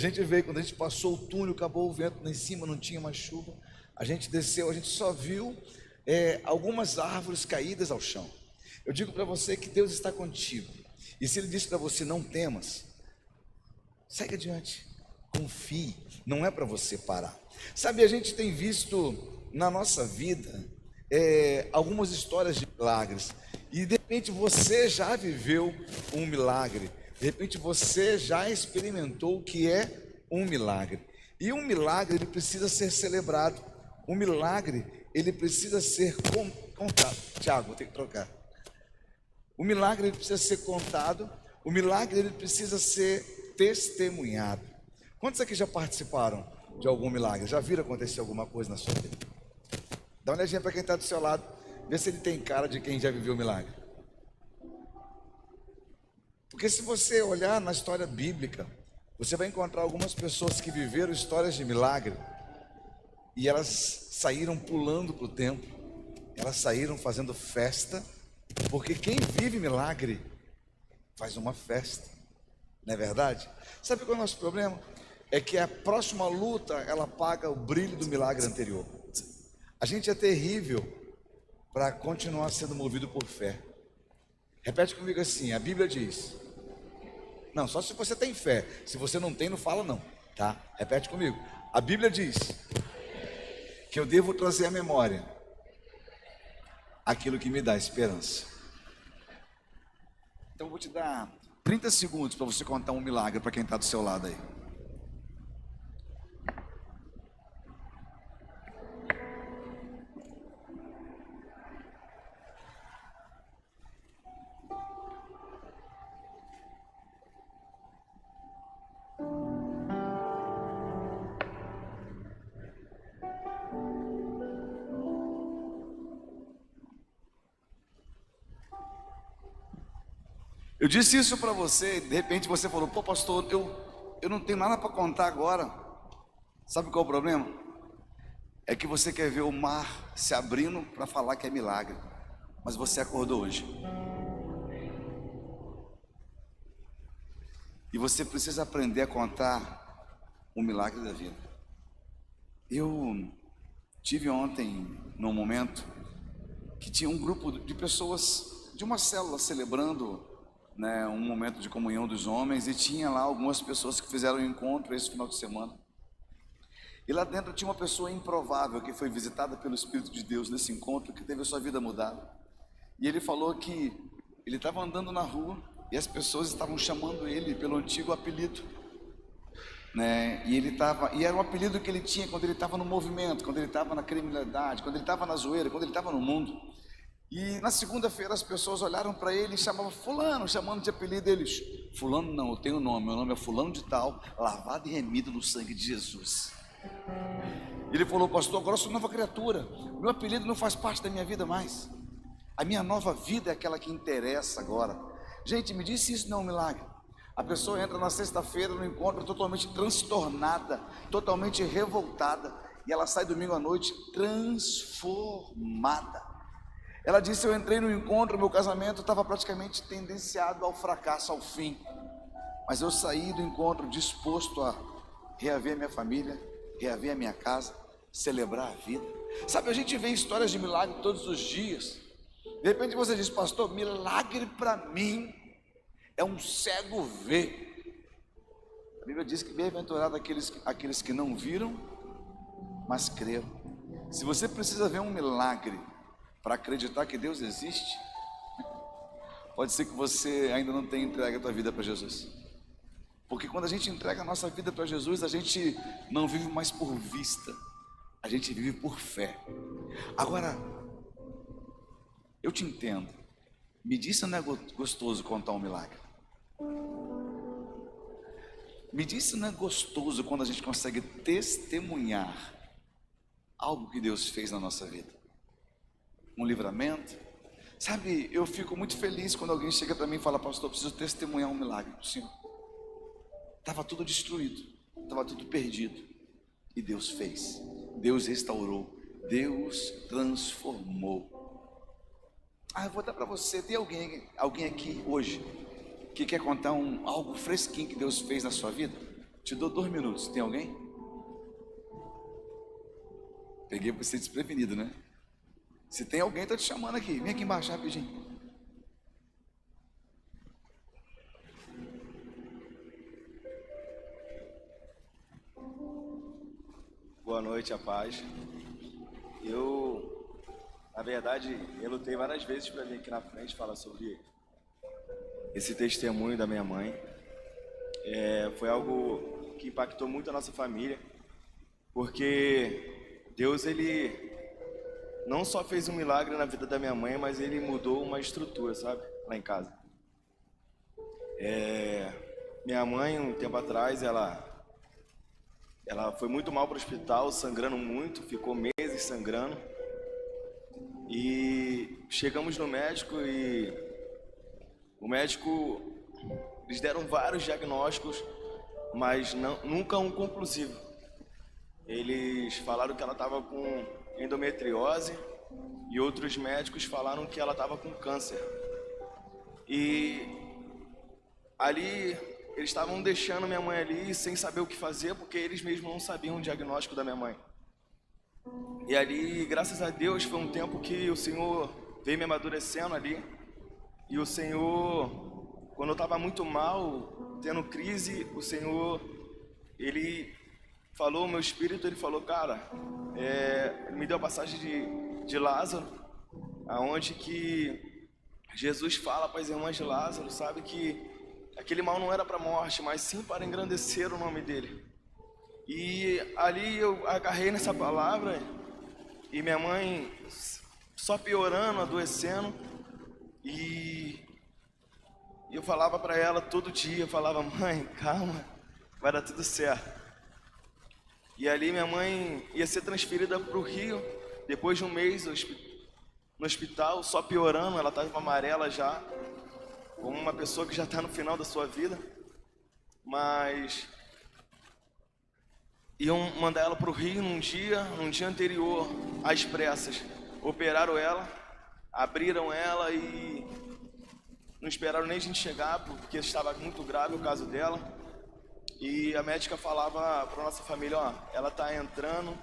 A gente veio, quando a gente passou o túnel, acabou o vento lá em cima, não tinha mais chuva. A gente desceu, a gente só viu algumas árvores caídas ao chão. Eu digo para você que Deus está contigo. E se Ele disse para você, não temas, segue adiante, confie, não é para você parar. Sabe, a gente tem visto na nossa vida algumas histórias de milagres. E de repente você já viveu um milagre. De repente você já experimentou o que é um milagre. E um milagre, ele precisa ser celebrado. Um milagre, ele precisa ser contado. Tiago, vou ter que trocar. O milagre, ele precisa ser contado. O milagre, ele precisa ser testemunhado. Quantos aqui já participaram de algum milagre? Já viram acontecer alguma coisa na sua vida? Dá uma olhadinha para quem está do seu lado. Vê se ele tem cara de quem já viveu o milagre. Porque se você olhar na história bíblica, você vai encontrar algumas pessoas que viveram histórias de milagre e elas saíram pulando para o templo, elas saíram fazendo festa, porque quem vive milagre faz uma festa, não é verdade? Sabe qual é o nosso problema? É que a próxima luta, ela apaga o brilho do milagre anterior. A gente é terrível para continuar sendo movido por fé. Repete comigo assim, a Bíblia diz... Não, só se você tem fé. Se você não tem, não fala não, tá? Repete comigo. A Bíblia diz que eu devo trazer à memória aquilo que me dá esperança. Então eu vou te dar 30 segundos para você contar um milagre para quem está do seu lado aí. Eu disse isso para você e de repente você falou, pô pastor, eu não tenho nada para contar agora. Sabe qual é o problema? É que você quer ver o mar se abrindo para falar que é milagre, mas você acordou hoje. E você precisa aprender a contar o milagre da vida. Eu tive ontem, num momento, que tinha um grupo de pessoas de uma célula celebrando, né, um momento de comunhão dos homens, e tinha lá algumas pessoas que fizeram um encontro esse final de semana. E lá dentro tinha uma pessoa improvável que foi visitada pelo Espírito de Deus nesse encontro, que teve a sua vida mudada. E ele falou que ele estava andando na rua e as pessoas estavam chamando ele pelo antigo apelido, né? E era um apelido que ele tinha quando ele estava no movimento, quando ele estava na criminalidade, quando ele estava na zoeira, quando ele estava no mundo. E na segunda-feira as pessoas olharam para ele e chamavam fulano, chamando de apelido deles. Fulano não, eu tenho nome, meu nome é fulano de tal, lavado e remido no sangue de Jesus. Ele falou, pastor, agora eu sou nova criatura, meu apelido não faz parte da minha vida mais. A minha nova vida é aquela que interessa agora. Gente, me disse isso não é um milagre. A pessoa entra na sexta-feira no encontro totalmente transtornada, totalmente revoltada, e ela sai domingo à noite transformada. Ela disse, eu entrei no encontro, meu casamento estava praticamente tendenciado ao fracasso, ao fim. Mas eu saí do encontro disposto a reaver a minha família, reaver a minha casa, celebrar a vida. Sabe, a gente vê histórias de milagre todos os dias. De repente você diz, pastor, milagre para mim é um cego ver. A Bíblia diz que bem-aventurado aqueles que não viram, mas creram. Se você precisa ver um milagre para acreditar que Deus existe, pode ser que você ainda não tenha entregue a tua vida para Jesus. Porque quando a gente entrega a nossa vida para Jesus, a gente não vive mais por vista, a gente vive por fé. Agora, eu te entendo. Me diz se não é gostoso contar um milagre. Me diz se não é gostoso quando a gente consegue testemunhar algo que Deus fez na nossa vida. Um livramento. Sabe, eu fico muito feliz quando alguém chega para mim e fala, pastor, eu preciso testemunhar um milagre do Senhor. Estava tudo destruído, estava tudo perdido, e Deus fez, Deus restaurou, Deus transformou. Eu vou dar para você, tem alguém aqui hoje que quer contar algo fresquinho que Deus fez na sua vida? Te dou 2 minutos. Tem alguém? Peguei você desprevenido, né? Se tem alguém, tá te chamando aqui. Vem aqui embaixo rapidinho. Boa noite, a paz. Na verdade, eu lutei várias vezes para vir aqui na frente falar sobre esse testemunho da minha mãe. Foi algo que impactou muito a nossa família, porque Deus, Ele não só fez um milagre na vida da minha mãe, mas Ele mudou uma estrutura, sabe, lá em casa. Minha mãe, um tempo atrás, ela foi muito mal para o hospital, sangrando muito, ficou meses sangrando. E chegamos no médico e o médico, eles deram vários diagnósticos, mas nunca um conclusivo. Eles falaram que ela estava com endometriose e outros médicos falaram que ela estava com câncer. E ali eles estavam deixando minha mãe ali sem saber o que fazer, porque eles mesmos não sabiam o diagnóstico da minha mãe. E ali, graças a Deus, foi um tempo que o Senhor veio me amadurecendo ali. E o Senhor, quando eu estava muito mal, tendo crise, o Senhor, Ele falou, meu espírito, Ele falou, cara, Ele me deu a passagem de Lázaro, aonde que Jesus fala para as irmãs de Lázaro, sabe, que aquele mal não era para a morte, mas sim para engrandecer o nome dele. E ali eu agarrei nessa palavra e minha mãe só piorando, adoecendo. E eu falava para ela todo dia, eu falava, mãe, calma, vai dar tudo certo. E ali minha mãe ia ser transferida para o Rio, depois de um mês no hospital, só piorando, ela estava amarela já, como uma pessoa que já está no final da sua vida. Mas iam mandar ela para o Rio num dia anterior, às pressas. Operaram ela, abriram ela e não esperaram nem a gente chegar, porque estava muito grave o caso dela. E a médica falava para nossa família, ó, ela está entrando,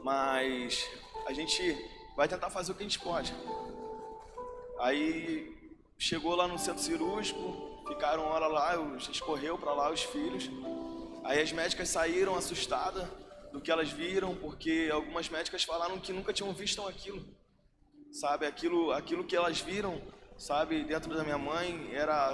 mas a gente vai tentar fazer o que a gente pode. Aí chegou lá no centro cirúrgico, ficaram hora lá, escorreu para lá os filhos. Aí as médicas saíram assustadas do que elas viram, porque algumas médicas falaram que nunca tinham visto aquilo, sabe? Aquilo que elas viram, sabe, dentro da minha mãe,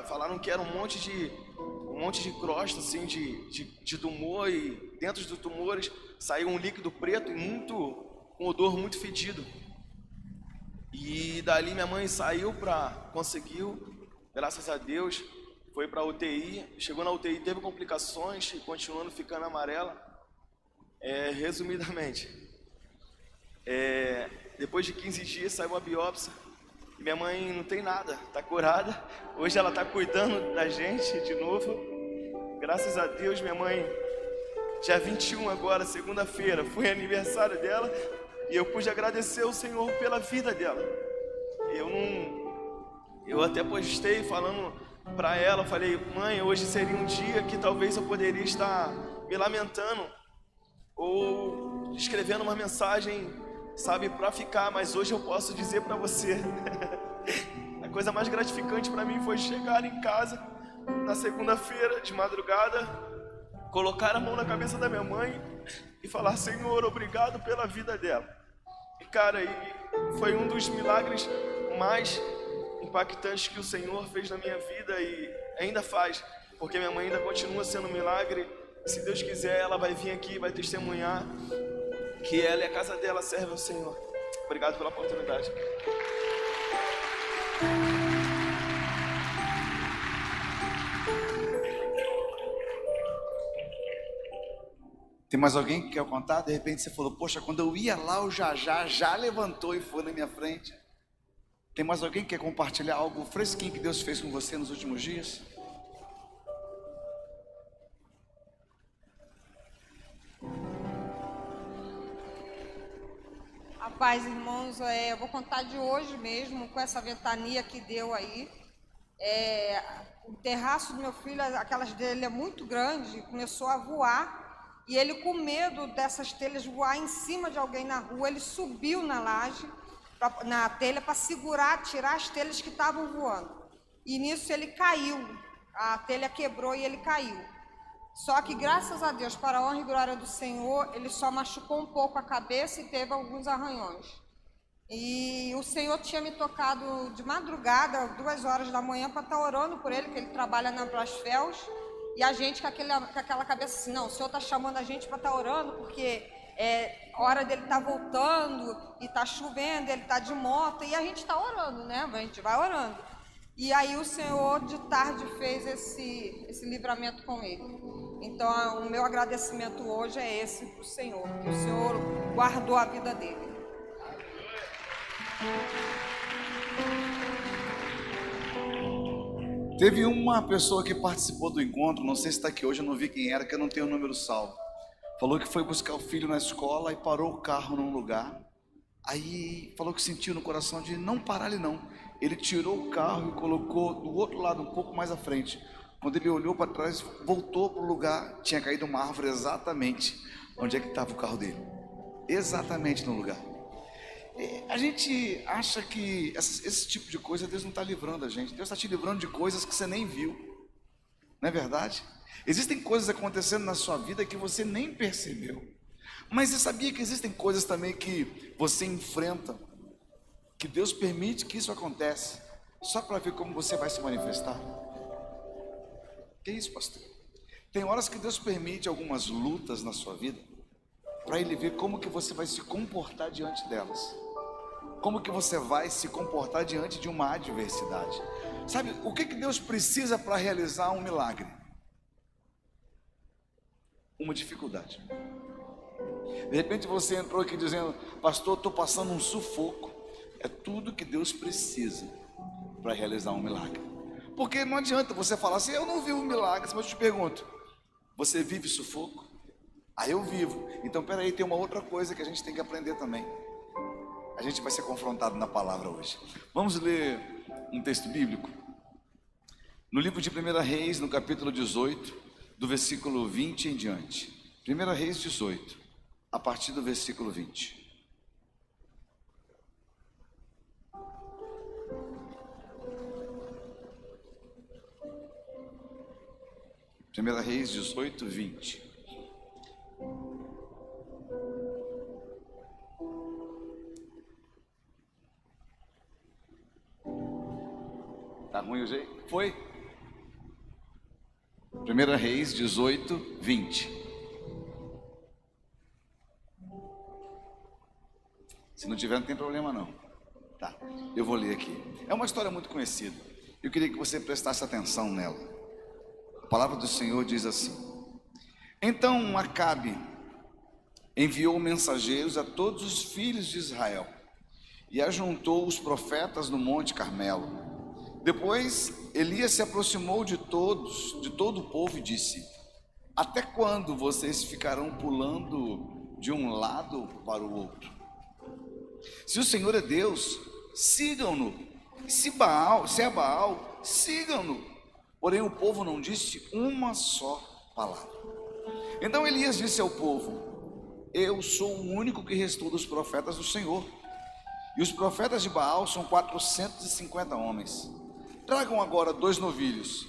falaram que era um monte de crosta, assim, de tumor, e dentro dos tumores saiu um líquido preto e com odor muito fedido. E dali minha mãe conseguiu, graças a Deus, foi para a UTI, chegou na UTI, teve complicações e continuando ficando amarela. Resumidamente, depois de 15 dias saiu a biópsia e minha mãe não tem nada, está curada. Hoje ela está cuidando da gente de novo. Graças a Deus, minha mãe, dia 21 agora, segunda-feira, foi aniversário dela e eu pude agradecer ao Senhor pela vida dela. Eu até postei falando para ela, falei, mãe, hoje seria um dia que talvez eu poderia estar me lamentando ou escrevendo uma mensagem, sabe, para ficar, mas hoje eu posso dizer para você. A coisa mais gratificante para mim foi chegar em casa na segunda-feira de madrugada, colocar a mão na cabeça da minha mãe e falar, Senhor, obrigado pela vida dela. E cara, foi um dos milagres mais impactantes que o Senhor fez na minha vida e ainda faz, porque minha mãe ainda continua sendo um milagre. Se Deus quiser, ela vai vir aqui, vai testemunhar que ela e a casa dela servem ao Senhor. Obrigado pela oportunidade. Tem mais alguém que quer contar? De repente você falou, poxa, quando eu ia lá, o já levantou e foi na minha frente. Tem mais alguém que quer compartilhar algo fresquinho que Deus fez com você nos últimos dias? A paz, irmãos, eu vou contar de hoje mesmo, com essa ventania que deu aí. o terraço do meu filho, aquelas dele é muito grande, começou a voar, e ele, com medo dessas telhas voar em cima de alguém na rua, ele subiu na laje, na telha, para segurar, tirar as telhas que estavam voando. E nisso ele caiu, a telha quebrou e ele caiu. Só que, graças a Deus, para a honra e glória do Senhor, ele só machucou um pouco a cabeça e teve alguns arranhões. E o Senhor tinha me tocado de madrugada, 2 horas da manhã, para estar orando por ele, que ele trabalha na Brasfels, e a gente com aquela cabeça assim, não, o Senhor está chamando a gente para estar orando, porque é hora dele estar voltando, e está chovendo, ele está de moto, e a gente está orando, né? A gente vai orando. E aí o Senhor de tarde fez esse livramento com ele. Então o meu agradecimento hoje é esse para o Senhor, que o Senhor guardou a vida dele. Teve uma pessoa que participou do encontro, não sei se está aqui hoje, eu não vi quem era, que eu não tenho o número salvo. Falou que foi buscar o filho na escola e parou o carro num lugar. Aí falou que sentiu no coração de não parar ali não. Ele tirou o carro e colocou do outro lado, um pouco mais à frente. Quando ele olhou para trás, voltou para o lugar, tinha caído uma árvore exatamente onde é que estava o carro dele. Exatamente no lugar. A gente acha que esse tipo de coisa Deus não está livrando a gente. Deus está te livrando de coisas que você nem viu. Não é verdade? Existem coisas acontecendo na sua vida que você nem percebeu. Mas você sabia que existem coisas também que você enfrenta, que Deus permite que isso aconteça, só para ver como você vai se manifestar? Que isso, pastor? Tem horas que Deus permite algumas lutas na sua vida, para Ele ver como que você vai se comportar diante delas. Como que você vai se comportar diante de uma adversidade. Sabe, o que Deus precisa para realizar um milagre? Uma dificuldade. De repente você entrou aqui dizendo, pastor, estou passando um sufoco. É tudo que Deus precisa para realizar um milagre. Porque não adianta você falar assim, eu não vi um milagre, mas eu te pergunto, você vive sufoco? Ah, eu vivo. Então peraí, tem uma outra coisa que a gente tem que aprender também. A gente vai ser confrontado na palavra hoje. Vamos ler um texto bíblico? No livro de 1 Reis, no capítulo 18, do versículo 20 em diante. 1 Reis 18, a partir do versículo 20. Primeira Reis 18, 20. Tá ruim o jeito? Foi? 1 Reis 18, 20. Se não tiver, não tem problema não. Tá, eu vou ler aqui. É uma história muito conhecida. Eu queria que você prestasse atenção nela. A palavra do Senhor diz assim: Então Acabe enviou mensageiros a todos os filhos de Israel e ajuntou os profetas no Monte Carmelo. Depois Elias se aproximou de todo o povo e disse: Até quando vocês ficarão pulando de um lado para o outro? Se o Senhor é Deus, sigam-no. Se é Baal, sigam-no. Porém o povo não disse uma só palavra. Então Elias disse ao povo: Eu sou o único que restou dos profetas do Senhor, e os profetas de Baal são 450 homens. Tragam agora 2 novilhos.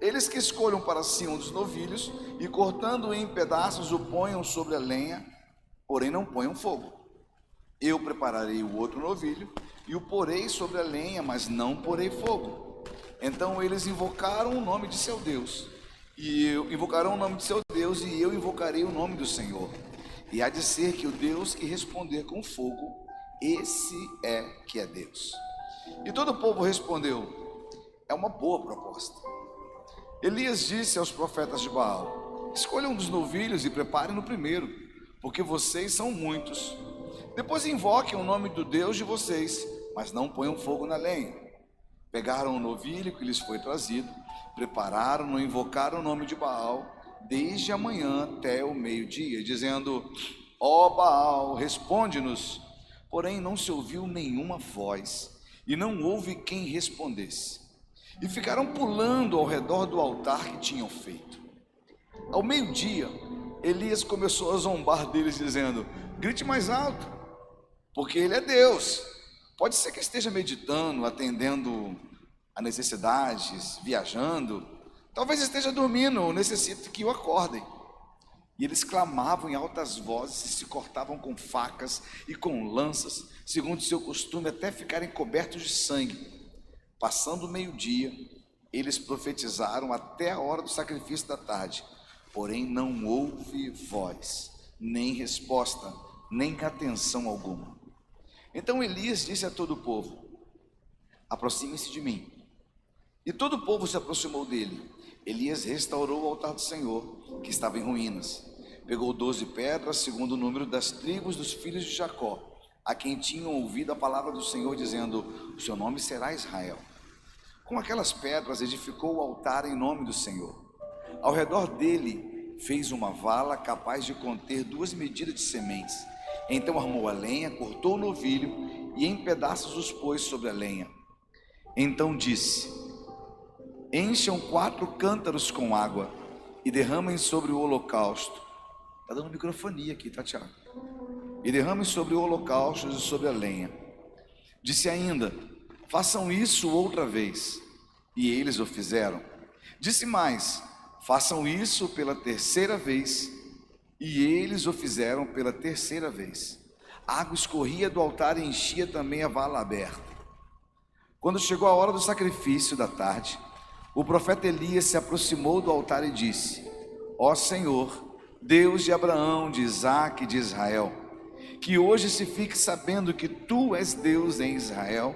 Eles que escolham para si um dos novilhos e, cortando-o em pedaços, o ponham sobre a lenha, porém não ponham fogo. Eu prepararei o outro novilho e o porei sobre a lenha, mas não porei fogo. Então eles invocaram o nome de seu Deus, e eu invocarei o nome do Senhor. E há de ser que o Deus que responder com fogo, esse é que é Deus. E todo o povo respondeu: É uma boa proposta. Elias disse aos profetas de Baal: Escolham um dos novilhos e preparem no primeiro, porque vocês são muitos. Depois invoquem o nome do Deus de vocês, mas não ponham fogo na lenha. Pegaram o novilho que lhes foi trazido, prepararam-no e invocaram o nome de Baal, desde a manhã até o meio-dia, dizendo: Ó Baal, responde-nos. Porém não se ouviu nenhuma voz. e não houve quem respondesse. E ficaram pulando ao redor do altar que tinham feito. Ao meio-dia, Elias começou a zombar deles, dizendo: grite mais alto, porque ele é Deus. Pode ser que esteja meditando, atendendo a necessidades, viajando. Talvez esteja dormindo ou necessite que o acordem. E eles clamavam em altas vozes e se cortavam com facas e com lanças, segundo seu costume, até ficarem cobertos de sangue. Passando o meio-dia, eles profetizaram até a hora do sacrifício da tarde. Porém não houve voz, nem resposta, nem atenção alguma. Então Elias disse a todo o povo: aproxime-se de mim. E todo o povo se aproximou dele. Elias restaurou o altar do Senhor, que estava em ruínas. Pegou 12 pedras, segundo o número das tribos dos filhos de Jacó, a quem tinham ouvido a palavra do Senhor, dizendo: o seu nome será Israel. Com aquelas pedras edificou o altar em nome do Senhor. Ao redor dele fez uma vala capaz de conter 2 medidas de sementes. Então armou a lenha, cortou o novilho e em pedaços os pôs sobre a lenha. Então disse: encham 4 cântaros com água e derramem sobre o holocausto. Está dando microfonia aqui, tá, Tiago? E derramem sobre o holocausto e sobre a lenha. Disse ainda: façam isso outra vez. E eles o fizeram. Disse mais: façam isso pela 3ª vez. E eles o fizeram pela 3ª vez. A água escorria do altar e enchia também a vala aberta. Quando chegou a hora do sacrifício da tarde, o profeta Elias se aproximou do altar e disse: ó Senhor, Deus de Abraão, de Isaque e de Israel, que hoje se fique sabendo que tu és Deus em Israel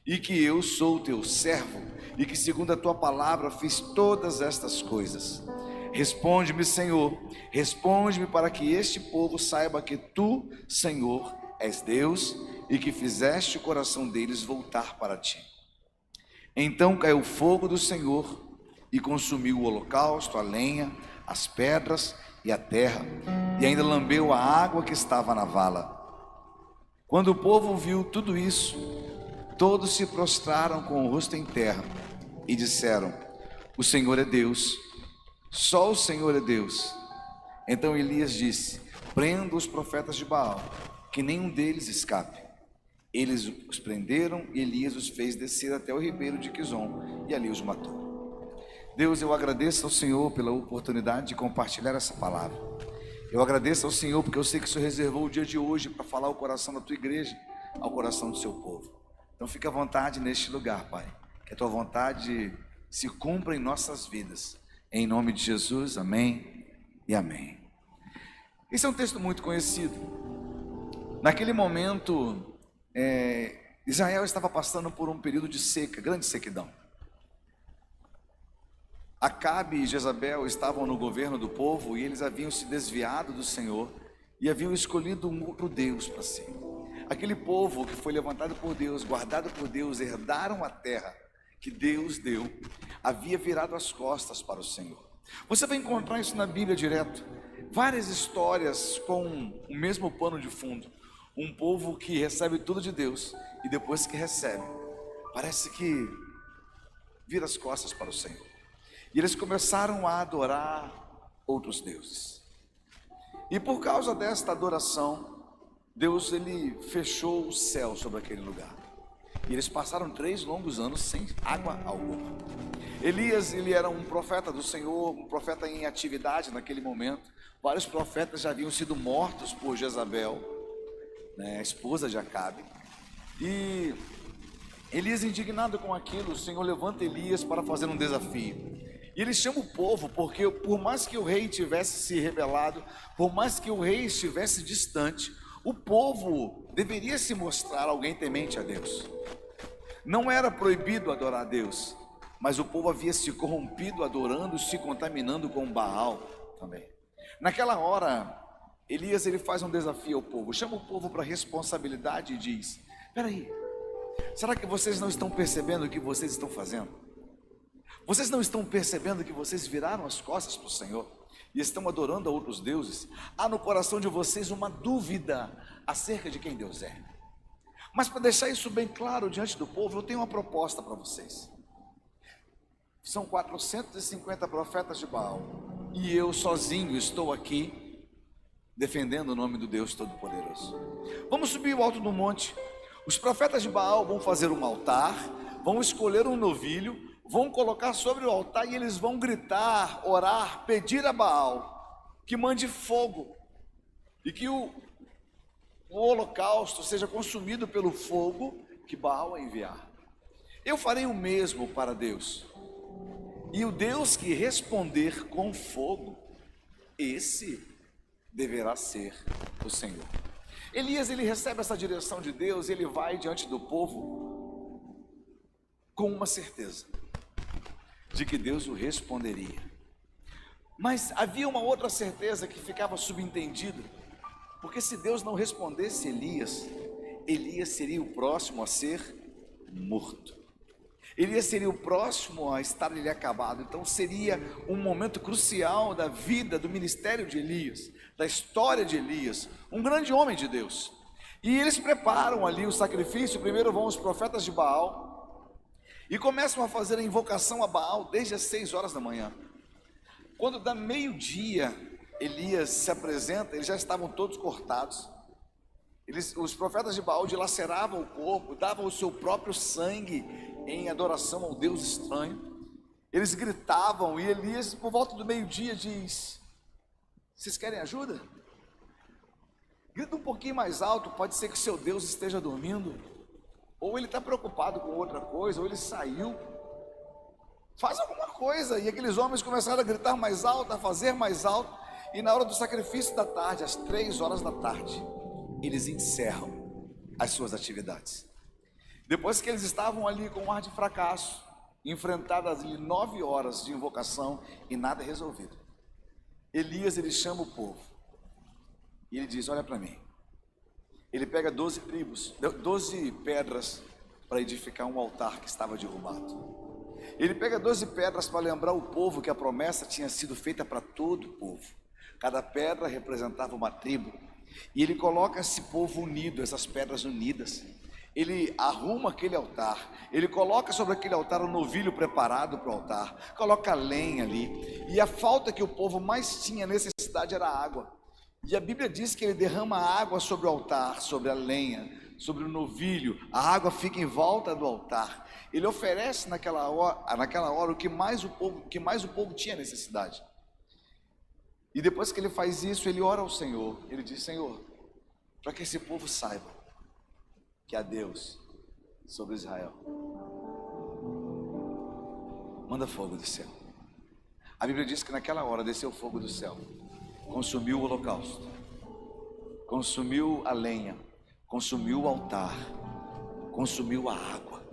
e que eu sou teu servo e que segundo a tua palavra fiz todas estas coisas. Responde-me, Senhor, responde-me, para que este povo saiba que tu, Senhor, és Deus e que fizeste o coração deles voltar para ti. Então caiu o fogo do Senhor e consumiu o holocausto, a lenha, as pedras e a terra, e ainda lambeu a água que estava na vala. Quando o povo viu tudo isso, todos se prostraram com o rosto em terra e disseram: o Senhor é Deus, só o Senhor é Deus. Então Elias disse: prenda os profetas de Baal, que nenhum deles escape. Eles os prenderam e Elias os fez descer até o ribeiro de Quizon e ali os matou. Deus, eu agradeço ao Senhor pela oportunidade de compartilhar essa palavra. Eu agradeço ao Senhor porque eu sei que o Senhor reservou o dia de hoje para falar ao coração da tua igreja, ao coração do seu povo. Então fique à vontade neste lugar, Pai, que a tua vontade se cumpra em nossas vidas. Em nome de Jesus, amém e amém. Esse é um texto muito conhecido. Naquele momento, Israel estava passando por um período de seca, grande sequidão. Acabe e Jezabel estavam no governo do povo e eles haviam se desviado do Senhor e haviam escolhido um outro Deus para si. Aquele povo que foi levantado por Deus, guardado por Deus, herdaram a terra que Deus deu, havia virado as costas para o Senhor. Você vai encontrar isso na Bíblia direto, várias histórias com o mesmo pano de fundo. Um povo que recebe tudo de Deus e depois que recebe, parece que vira as costas para o Senhor. E eles começaram a adorar outros deuses. E por causa desta adoração, Deus ele fechou o céu sobre aquele lugar. E eles passaram 3 longos anos sem água alguma. Elias, ele era um profeta do Senhor, um profeta em atividade naquele momento. Vários profetas já haviam sido mortos por Jezabel, a esposa de Acabe. E Elias, indignado com aquilo, o Senhor levanta Elias para fazer um desafio. E ele chama o povo, porque por mais que o rei tivesse se rebelado, por mais que o rei estivesse distante, o povo deveria se mostrar alguém temente a Deus. Não era proibido adorar a Deus, mas o povo havia se corrompido adorando, se contaminando com Baal também. Naquela hora, Elias ele faz um desafio ao povo, chama o povo para a responsabilidade e diz: peraí, será que vocês não estão percebendo o que vocês estão fazendo? Vocês não estão percebendo que vocês viraram as costas para o Senhor e estão adorando a outros deuses? Há no coração de vocês uma dúvida acerca de quem Deus é. Mas para deixar isso bem claro diante do povo, eu tenho uma proposta para vocês. São 450 profetas de Baal, e eu sozinho estou aqui defendendo o nome do Deus Todo-Poderoso. Vamos subir o alto do monte. Os profetas de Baal vão fazer um altar, vão escolher um novilho, vão colocar sobre o altar e eles vão gritar, orar, pedir a Baal que mande fogo e que o holocausto seja consumido pelo fogo que Baal vai enviar. Eu farei o mesmo para Deus, e o Deus que responder com fogo, esse deverá ser o Senhor. Elias, ele recebe essa direção de Deus, ele vai diante do povo com uma certeza de que Deus o responderia. Mas havia uma outra certeza que ficava subentendida, porque se Deus não respondesse Elias, Elias seria o próximo a ser morto. Elias seria o próximo a estar ali acabado. Então seria um momento crucial da vida, do ministério de Elias, da história de Elias, um grande homem de Deus. E eles preparam ali o sacrifício. Primeiro vão os profetas de Baal e começam a fazer a invocação a Baal desde as 6 horas da manhã. Quando dá meio-dia, Elias se apresenta, eles já estavam todos cortados. Os profetas de Baal dilaceravam o corpo, davam o seu próprio sangue em adoração ao Deus estranho. Eles gritavam, e Elias, por volta do meio-dia, diz: vocês querem ajuda? Grita um pouquinho mais alto, pode ser que seu Deus esteja dormindo, ou ele está preocupado com outra coisa, ou ele saiu. Faz alguma coisa. E aqueles homens começaram a gritar mais alto, a fazer mais alto, e na hora do sacrifício da tarde, às 3 horas da tarde, eles encerram as suas atividades. Depois que eles estavam ali com um ar de fracasso, enfrentadas ali 9 horas de invocação e nada resolvido, Elias, ele chama o povo e ele diz: olha para mim. Ele pega 12 pedras para edificar um altar que estava derrubado. Ele pega 12 pedras para lembrar o povo que a promessa tinha sido feita para todo o povo. Cada pedra representava uma tribo. E ele coloca esse povo unido, essas pedras unidas. Ele arruma aquele altar, ele coloca sobre aquele altar um novilho preparado para o altar, coloca lenha ali. E a falta que o povo mais tinha necessidade era água. E a Bíblia diz que ele derrama água sobre o altar, sobre a lenha, sobre o novilho. A água fica em volta do altar. Ele oferece naquela hora o que mais o povo tinha necessidade. E depois que ele faz isso, ele ora ao Senhor. Ele diz: Senhor, para que esse povo saiba que há Deus sobre Israel, manda fogo do céu. A Bíblia diz que naquela hora desceu fogo do céu, consumiu o holocausto, consumiu a lenha, consumiu o altar, consumiu a água.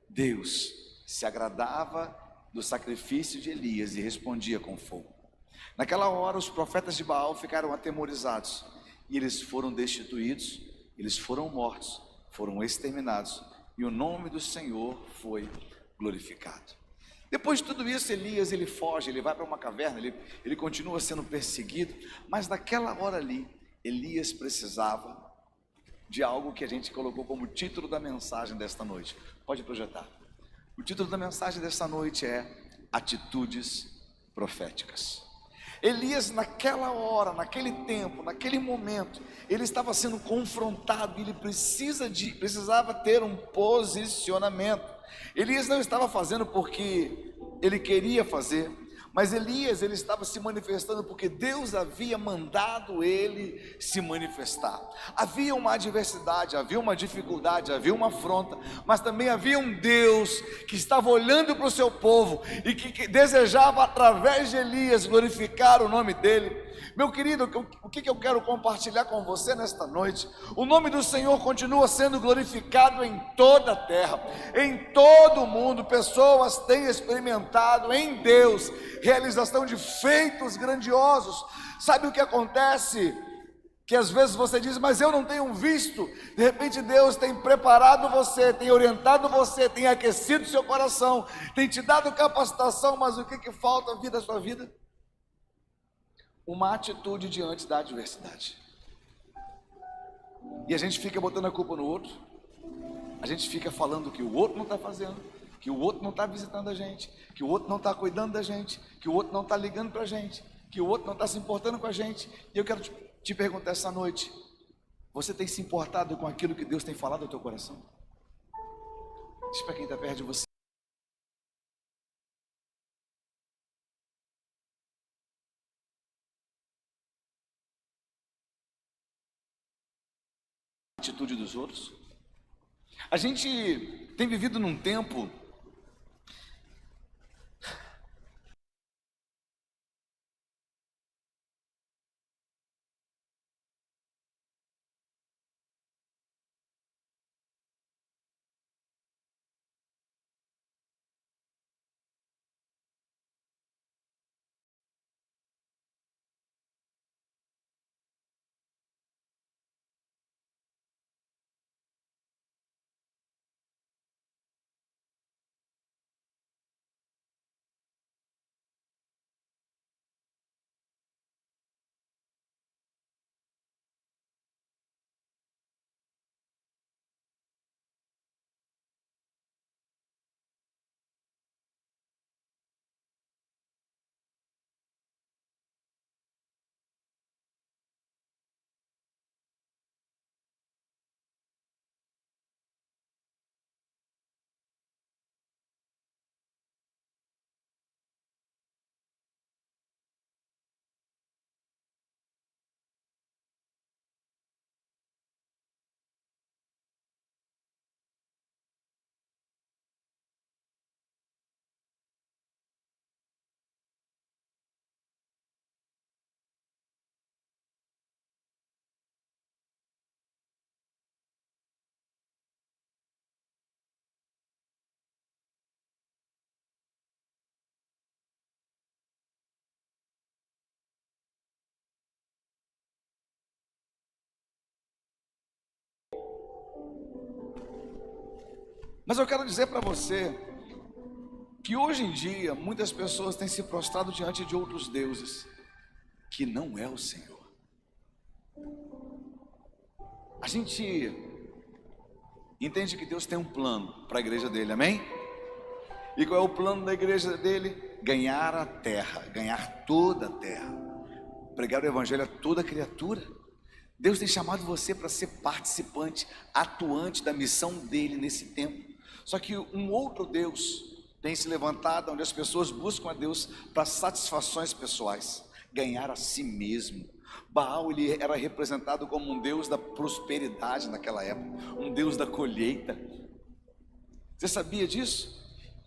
Deus se agradava do sacrifício de Elias e respondia com fogo. Naquela hora os profetas de Baal ficaram atemorizados, e eles foram destituídos, eles foram mortos, foram exterminados, e o nome do Senhor foi glorificado. Depois de tudo isso, Elias, ele foge, ele vai para uma caverna, ele continua sendo perseguido. Mas naquela hora ali, Elias precisava de algo que a gente colocou como título da mensagem desta noite. Pode projetar. O título da mensagem desta noite é Atitudes Proféticas. Elias, naquela hora, naquele tempo, naquele momento, ele estava sendo confrontado, e ele precisava ter um posicionamento. Elias não estava fazendo porque ele queria fazer, mas Elias, ele estava se manifestando porque Deus havia mandado ele se manifestar. Havia uma adversidade, havia uma dificuldade, havia uma afronta, mas também havia um Deus que estava olhando para o seu povo e que desejava, através de Elias, glorificar o nome dele. Meu querido, o que eu quero compartilhar com você nesta noite? O nome do Senhor continua sendo glorificado em toda a terra, em todo o mundo. Pessoas têm experimentado em Deus realização de feitos grandiosos. Sabe o que acontece? Que às vezes você diz: mas eu não tenho visto. De repente Deus tem preparado você, tem orientado você, tem aquecido seu coração, tem te dado capacitação, mas o que falta na vida da sua vida? Uma atitude diante da adversidade. E a gente fica botando a culpa no outro. A gente fica falando que o outro não está fazendo, que o outro não está visitando a gente, que o outro não está cuidando da gente, que o outro não está ligando para a gente, que o outro não está se importando com a gente. E eu quero te perguntar essa noite: você tem se importado com aquilo que Deus tem falado ao teu coração? Diz para quem está perto de você. Atitude dos outros. A gente tem vivido num tempo Mas eu quero dizer para você que hoje em dia muitas pessoas têm se prostrado diante de outros deuses, que não é o Senhor. A gente entende que Deus tem um plano para a igreja dele, amém? E qual é o plano da igreja dele? Ganhar a terra, ganhar toda a terra, pregar o evangelho a toda criatura. Deus tem chamado você para ser participante, atuante da missão dele nesse tempo. Só que um outro Deus tem se levantado, onde as pessoas buscam a Deus para satisfações pessoais, ganhar a si mesmo. Baal, ele era representado como um Deus da prosperidade naquela época, um Deus da colheita. Você sabia disso?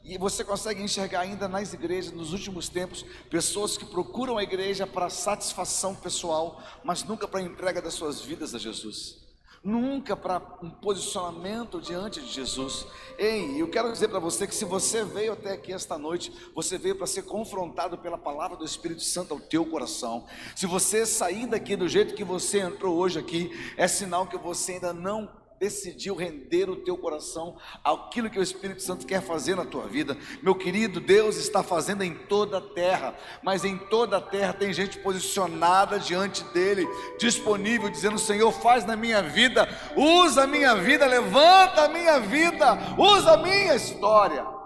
E você consegue enxergar ainda nas igrejas, nos últimos tempos, pessoas que procuram a igreja para satisfação pessoal, mas nunca para a entrega das suas vidas a Jesus. Nunca para um posicionamento diante de Jesus. Ei, eu quero dizer para você que se você veio até aqui esta noite, você veio para ser confrontado pela palavra do Espírito Santo ao teu coração. Se você sair daqui do jeito que você entrou hoje aqui, é sinal que você ainda não decidiu render o teu coração àquilo que o Espírito Santo quer fazer na tua vida. Meu querido, Deus está fazendo em toda a terra, mas em toda a terra tem gente posicionada diante dele, disponível, dizendo: Senhor, faz na minha vida, usa a minha vida, levanta a minha vida, usa a minha história.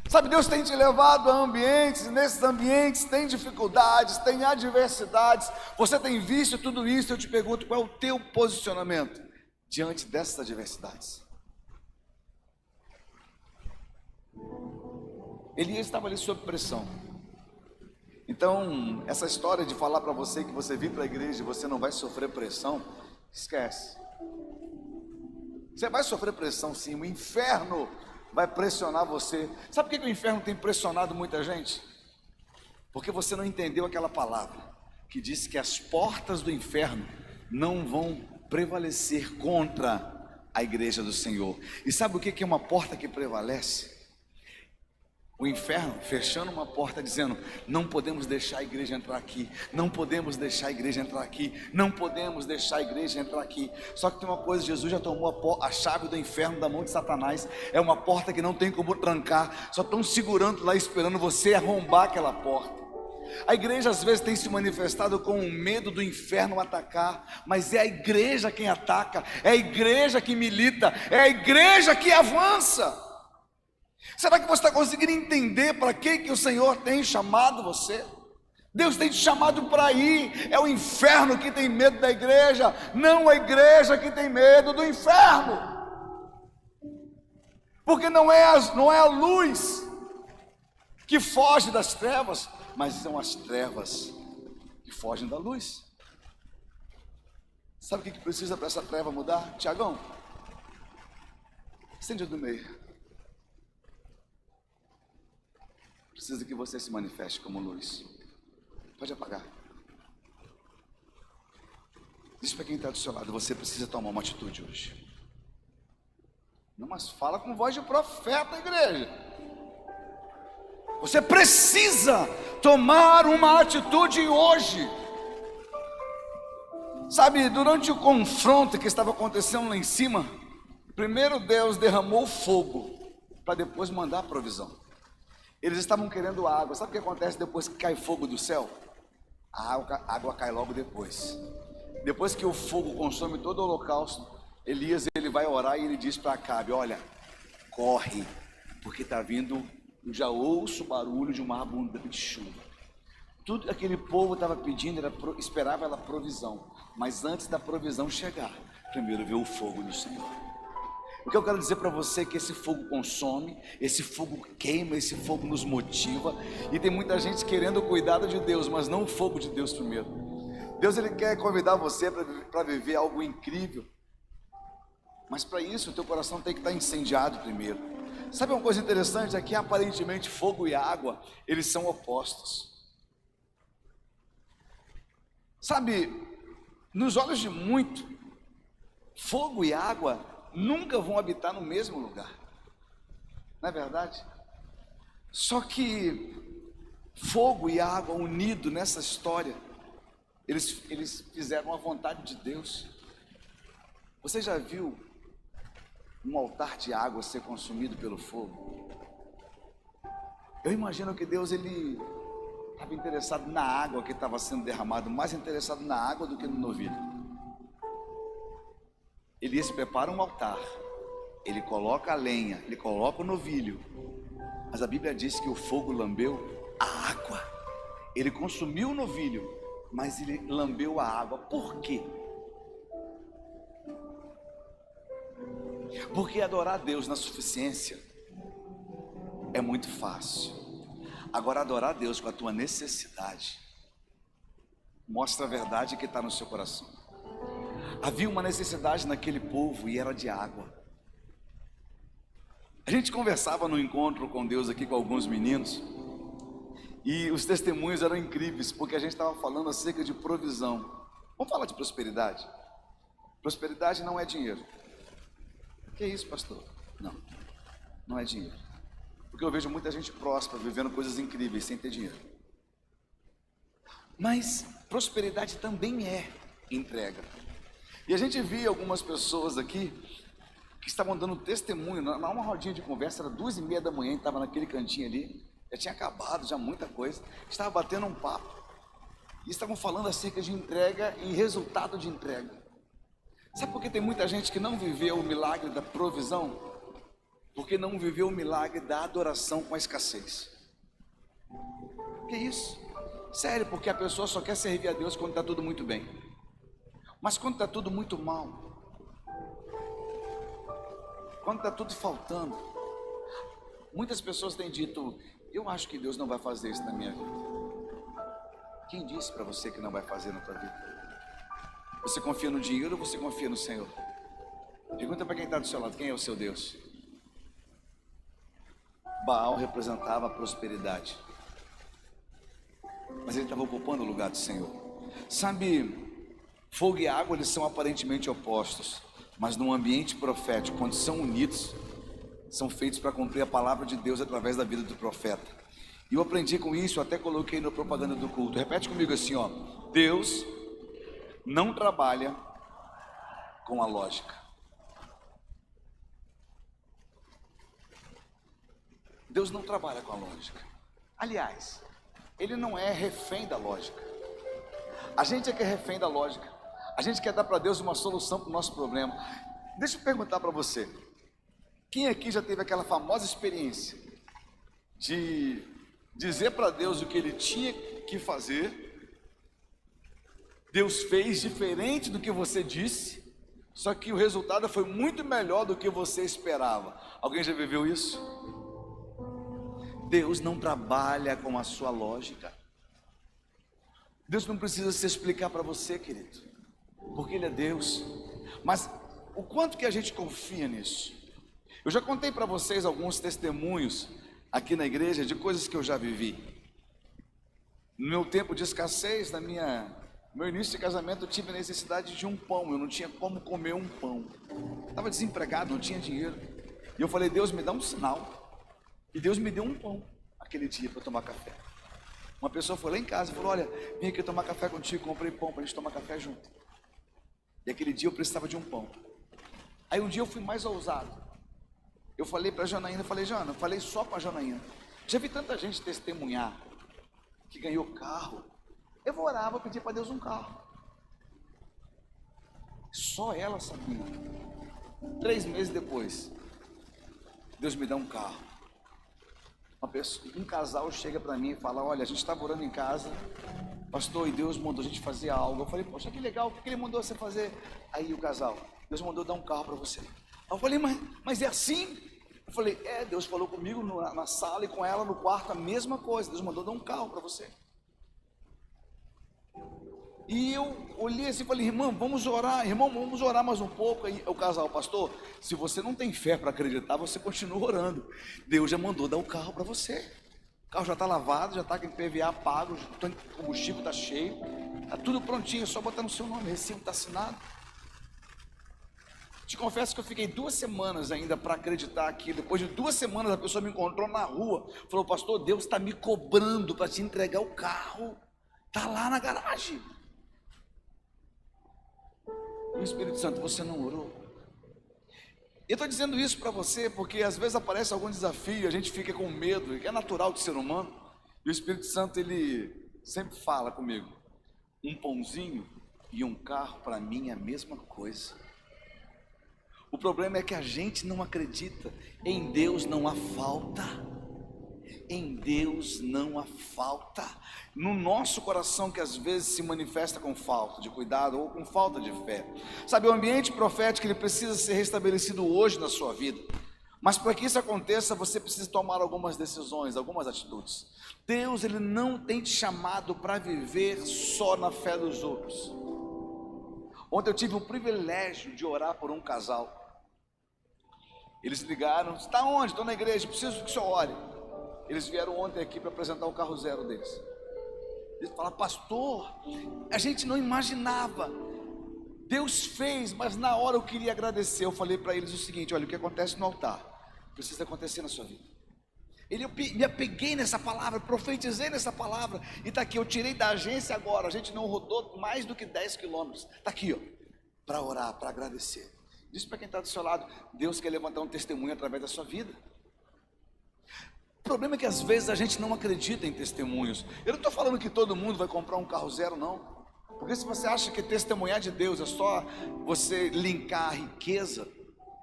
Sabe, Deus tem te levado a ambientes, e nesses ambientes tem dificuldades, tem adversidades, você tem visto tudo isso. Eu te pergunto, qual é o teu posicionamento diante dessas adversidades? Elias estava ali sob pressão. Então, essa história de falar para você que você vir para a igreja e você não vai sofrer pressão, esquece. Você vai sofrer pressão sim, o inferno vai pressionar você. Sabe por que o inferno tem pressionado muita gente? Porque você não entendeu aquela palavra que diz que as portas do inferno não vão prevalecer contra a igreja do Senhor. E sabe o que é uma porta que prevalece? O inferno fechando uma porta, dizendo: não podemos deixar a igreja entrar aqui, não podemos deixar a igreja entrar aqui, não podemos deixar a igreja entrar aqui. Só que tem uma coisa: Jesus já tomou a chave do inferno da mão de Satanás. É uma porta que não tem como trancar, só estão segurando lá, esperando você arrombar aquela porta. A igreja às vezes tem se manifestado com o medo do inferno atacar, mas é a igreja quem ataca, é a igreja que milita, é a igreja que avança. Será que você está conseguindo entender para que o Senhor tem chamado você? Deus tem te chamado para ir. É o inferno que tem medo da igreja, não a igreja que tem medo do inferno. Porque não é a luz que foge das trevas, mas são as trevas que fogem da luz. Sabe o que precisa para essa treva mudar? Tiagão, acende do meio. Precisa que você se manifeste como luz. Pode apagar. Diz para quem está do seu lado: você precisa tomar uma atitude hoje. Não, mas fala com voz de profeta, igreja. Você precisa tomar uma atitude hoje. Sabe, durante o confronto que estava acontecendo lá em cima, primeiro Deus derramou fogo para depois mandar a provisão. Eles estavam querendo água. Sabe o que acontece depois que cai fogo do céu? A água cai logo depois. Depois que o fogo consome todo o holocausto, Elias, ele vai orar e ele diz para Acabe: olha, corre, porque está vindo, eu já ouço o barulho de uma abundante chuva. Tudo aquele povo estava pedindo, esperava a provisão, mas antes da provisão chegar, primeiro veio o fogo do Senhor. O que eu quero dizer para você é que esse fogo consome, esse fogo queima, esse fogo nos motiva. E tem muita gente querendo o cuidado de Deus, mas não o fogo de Deus primeiro. Deus, ele quer convidar você para viver algo incrível, mas para isso o teu coração tem que estar incendiado primeiro. Sabe uma coisa interessante? É que aparentemente fogo e água, eles são opostos. Sabe, nos olhos de muito, fogo e água nunca vão habitar no mesmo lugar, não é verdade? Só que fogo e água unidos nessa história, eles fizeram a vontade de Deus. Você já viu um altar de água ser consumido pelo fogo? Eu imagino que Deus, ele estava interessado na água que estava sendo derramada, mais interessado na água do que no novilho. Elias prepara um altar, ele coloca a lenha, ele coloca o novilho, mas a Bíblia diz que o fogo lambeu a água. Ele consumiu o novilho, mas ele lambeu a água. Por quê? Porque adorar a Deus na suficiência é muito fácil. Agora, adorar a Deus com a tua necessidade mostra a verdade que está no seu coração. Havia uma necessidade naquele povo e era de água. A gente conversava no encontro com Deus aqui com alguns meninos, e os testemunhos eram incríveis, porque a gente estava falando acerca de provisão. Vamos falar de prosperidade? Prosperidade não é dinheiro. Que é isso, pastor? Não é dinheiro. Porque eu vejo muita gente próspera, vivendo coisas incríveis, sem ter dinheiro. Mas prosperidade também é entrega. E a gente via algumas pessoas aqui que estavam dando testemunho, numa rodinha de conversa, era 2:30 da manhã, estava naquele cantinho ali, já tinha acabado, já muita coisa, estava batendo um papo, e estavam falando acerca de entrega e resultado de entrega. Sabe por que tem muita gente que não viveu o milagre da provisão? Porque não viveu o milagre da adoração com a escassez. Que isso? Sério, porque a pessoa só quer servir a Deus quando está tudo muito bem. Mas quando está tudo muito mal, quando está tudo faltando, muitas pessoas têm dito: eu acho que Deus não vai fazer isso na minha vida. Quem disse para você que não vai fazer na tua vida? Você confia no dinheiro ou você confia no Senhor? Pergunta para quem está do seu lado: quem é o seu Deus? Baal representava a prosperidade, mas ele estava ocupando o lugar do Senhor. Sabe, fogo e água, eles são aparentemente opostos, mas num ambiente profético, quando são unidos, são feitos para cumprir a palavra de Deus através da vida do profeta. E eu aprendi com isso, até coloquei na propaganda do culto. Repete comigo assim, ó: Deus não trabalha com a lógica. Deus não trabalha com a lógica. Aliás, ele não é refém da lógica. A gente é que é refém da lógica. A gente quer dar para Deus uma solução para o nosso problema. Deixa eu perguntar para você. Quem aqui já teve aquela famosa experiência de dizer para Deus o que ele tinha que fazer? Deus fez diferente do que você disse, só que o resultado foi muito melhor do que você esperava. Alguém já viveu isso? Deus não trabalha com a sua lógica. Deus não precisa se explicar para você, querido, porque Ele é Deus. Mas o quanto que a gente confia nisso? Eu já contei para vocês alguns testemunhos aqui na igreja de coisas que eu já vivi. No meu tempo de escassez, meu início de casamento, eu tive necessidade de um pão. Eu não tinha como comer um pão. Estava desempregado, não tinha dinheiro. E eu falei, Deus, me dá um sinal. E Deus me deu um pão aquele dia para tomar café. Uma pessoa foi lá em casa e falou, olha, vim aqui tomar café contigo, comprei pão para a gente tomar café junto. E aquele dia eu precisava de um pão. Aí um dia eu fui mais ousado. Eu falei para a Janaína, eu falei só para a Janaína. Já vi tanta gente testemunhar que ganhou carro. Eu vou orar, vou pedir para Deus um carro. Só ela sabia. 3 meses depois, Deus me dá um carro. Um casal chega para mim e fala, olha, a gente estava orando em casa, pastor, e Deus mandou a gente fazer algo. Eu falei, poxa, que legal, o que Ele mandou você fazer? Aí o casal, Deus mandou dar um carro para você. Aí eu falei, mas é assim? Eu falei, Deus falou comigo na sala e com ela no quarto, a mesma coisa, Deus mandou dar um carro para você. E eu olhei assim e falei, irmão, vamos orar mais um pouco. Aí o casal, pastor, se você não tem fé para acreditar, você continua orando. Deus já mandou dar o carro para você. O carro já está lavado, já está com PVA pago, o combustível está cheio, está tudo prontinho, é só botar no seu nome, o recibo está assinado. Te confesso que eu fiquei 2 semanas ainda para acreditar aqui. Depois de 2 semanas a pessoa me encontrou na rua, falou, pastor, Deus está me cobrando para te entregar o carro, está lá na garagem. O Espírito Santo, você não orou? Eu estou dizendo isso para você porque às vezes aparece algum desafio, a gente fica com medo, que é natural do ser humano. E o Espírito Santo, ele sempre fala comigo, um pãozinho e um carro para mim é a mesma coisa. O problema é que a gente não acredita. Em Deus não há falta. Em Deus não há falta. No nosso coração que às vezes se manifesta com falta de cuidado ou com falta de fé. Sabe, o ambiente profético ele precisa ser restabelecido hoje na sua vida. Mas para que isso aconteça, você precisa tomar algumas decisões, algumas atitudes. Deus, ele não tem te chamado para viver só na fé dos outros. Ontem eu tive o privilégio de orar por um casal. Eles ligaram, está onde? Estou na igreja, preciso que o senhor ore. Eles vieram ontem aqui para apresentar o carro zero deles. Eles falaram, pastor, a gente não imaginava, Deus fez, mas na hora eu queria agradecer. Eu falei para eles o seguinte, olha, o que acontece no altar precisa acontecer na sua vida. Eu me apeguei nessa palavra, profetizei nessa palavra, e está aqui, eu tirei da agência agora, a gente não rodou mais do que 10 quilômetros, está aqui, ó, para orar, para agradecer. Diz para quem está do seu lado, Deus quer levantar um testemunho através da sua vida. O problema é que às vezes a gente não acredita em testemunhos. Eu não estou falando que todo mundo vai comprar um carro zero, não. Porque se você acha que testemunhar de Deus é só você linkar a riqueza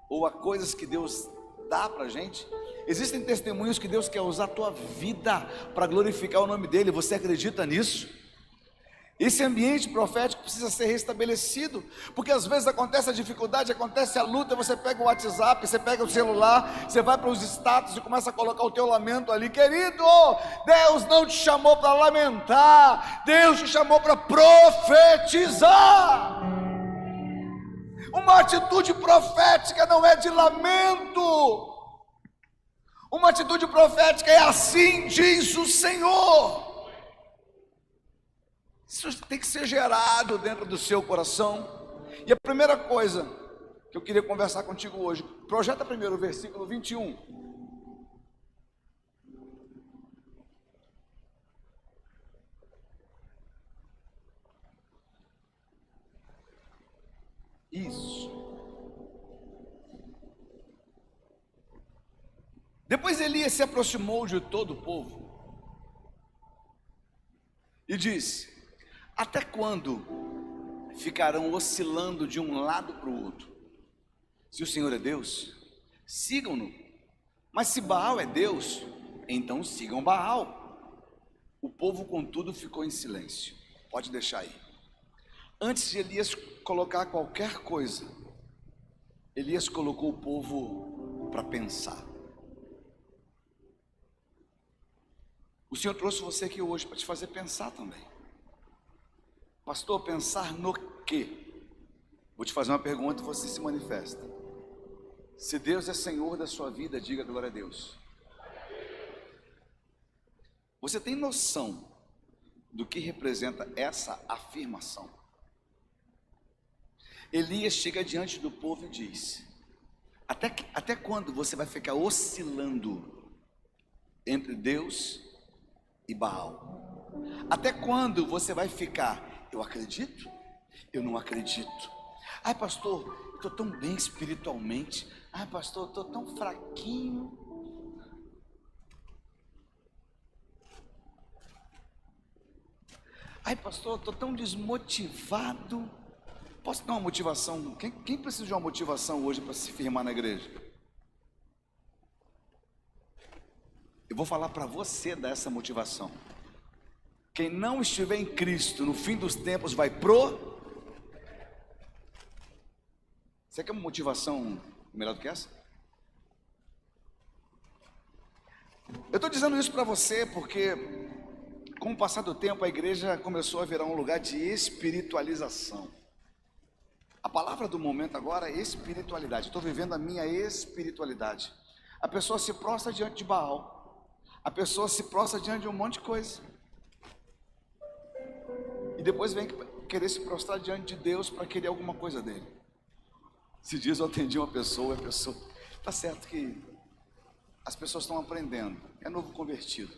ou a coisas que Deus dá para a gente, existem testemunhos que Deus quer usar a tua vida para glorificar o nome dEle. Você acredita nisso? Esse ambiente profético precisa ser restabelecido, porque às vezes acontece a dificuldade, acontece a luta, você pega o WhatsApp, você pega o celular, você vai para os status e começa a colocar o teu lamento ali. Querido, Deus não te chamou para lamentar, Deus te chamou para profetizar. Uma atitude profética não é de lamento, uma atitude profética é assim diz o Senhor. Isso tem que ser gerado dentro do seu coração. E a primeira coisa que eu queria conversar contigo hoje, projeta primeiro o versículo 21. Isso. Depois Elias se aproximou de todo o povo e disse: até quando ficarão oscilando de um lado para o outro? Se o Senhor é Deus, sigam-no, mas se Baal é Deus, então sigam Baal. O povo, contudo, ficou em silêncio. Pode deixar aí. Antes de Elias colocar qualquer coisa, Elias colocou o povo para pensar. O Senhor trouxe você aqui hoje para te fazer pensar também. Pastor, pensar no quê? Vou te fazer uma pergunta e você se manifesta. Se Deus é Senhor da sua vida, diga glória a Deus. Você tem noção do que representa essa afirmação? Elias chega diante do povo e diz: até quando você vai ficar oscilando entre Deus e Baal? Até quando você vai ficar, eu acredito, eu não acredito? Ai pastor, eu estou tão bem espiritualmente. Ai pastor, eu estou tão fraquinho. Ai pastor, eu estou tão desmotivado. Posso dar uma motivação? Quem precisa de uma motivação hoje para se firmar na igreja? Eu vou falar para você dessa motivação. Quem não estiver em Cristo no fim dos tempos vai pro... Você quer uma motivação melhor do que essa? Eu estou dizendo isso para você porque, com o passar do tempo, a igreja começou a virar um lugar de espiritualização. A palavra do momento agora é espiritualidade. Estou vivendo a minha espiritualidade. A pessoa se prostra diante de Baal. A pessoa se prostra diante de um monte de coisa. E depois vem querer se prostrar diante de Deus para querer alguma coisa dele. Esses dias eu atendi uma pessoa, e a pessoa... Está certo que as pessoas estão aprendendo. É novo convertido.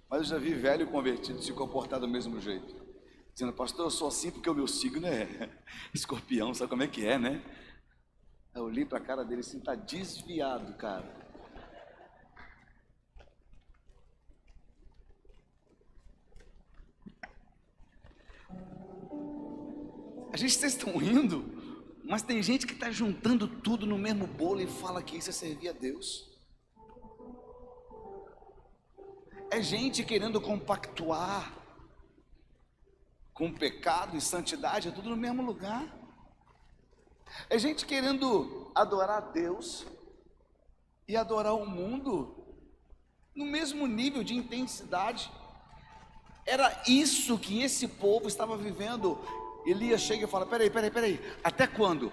Mas eu já vi velho convertido se comportar do mesmo jeito. Dizendo: pastor, eu sou assim porque o meu signo é escorpião, sabe como é que é, né? Eu olhei para a cara dele assim, está desviado, cara. A gente, vocês estão rindo, mas tem gente que está juntando tudo no mesmo bolo e fala que isso é servir a Deus. É gente querendo compactuar com pecado e santidade, é tudo no mesmo lugar. É gente querendo adorar a Deus e adorar o mundo no mesmo nível de intensidade. Era isso que esse povo estava vivendo. Elias chega e fala: peraí, até quando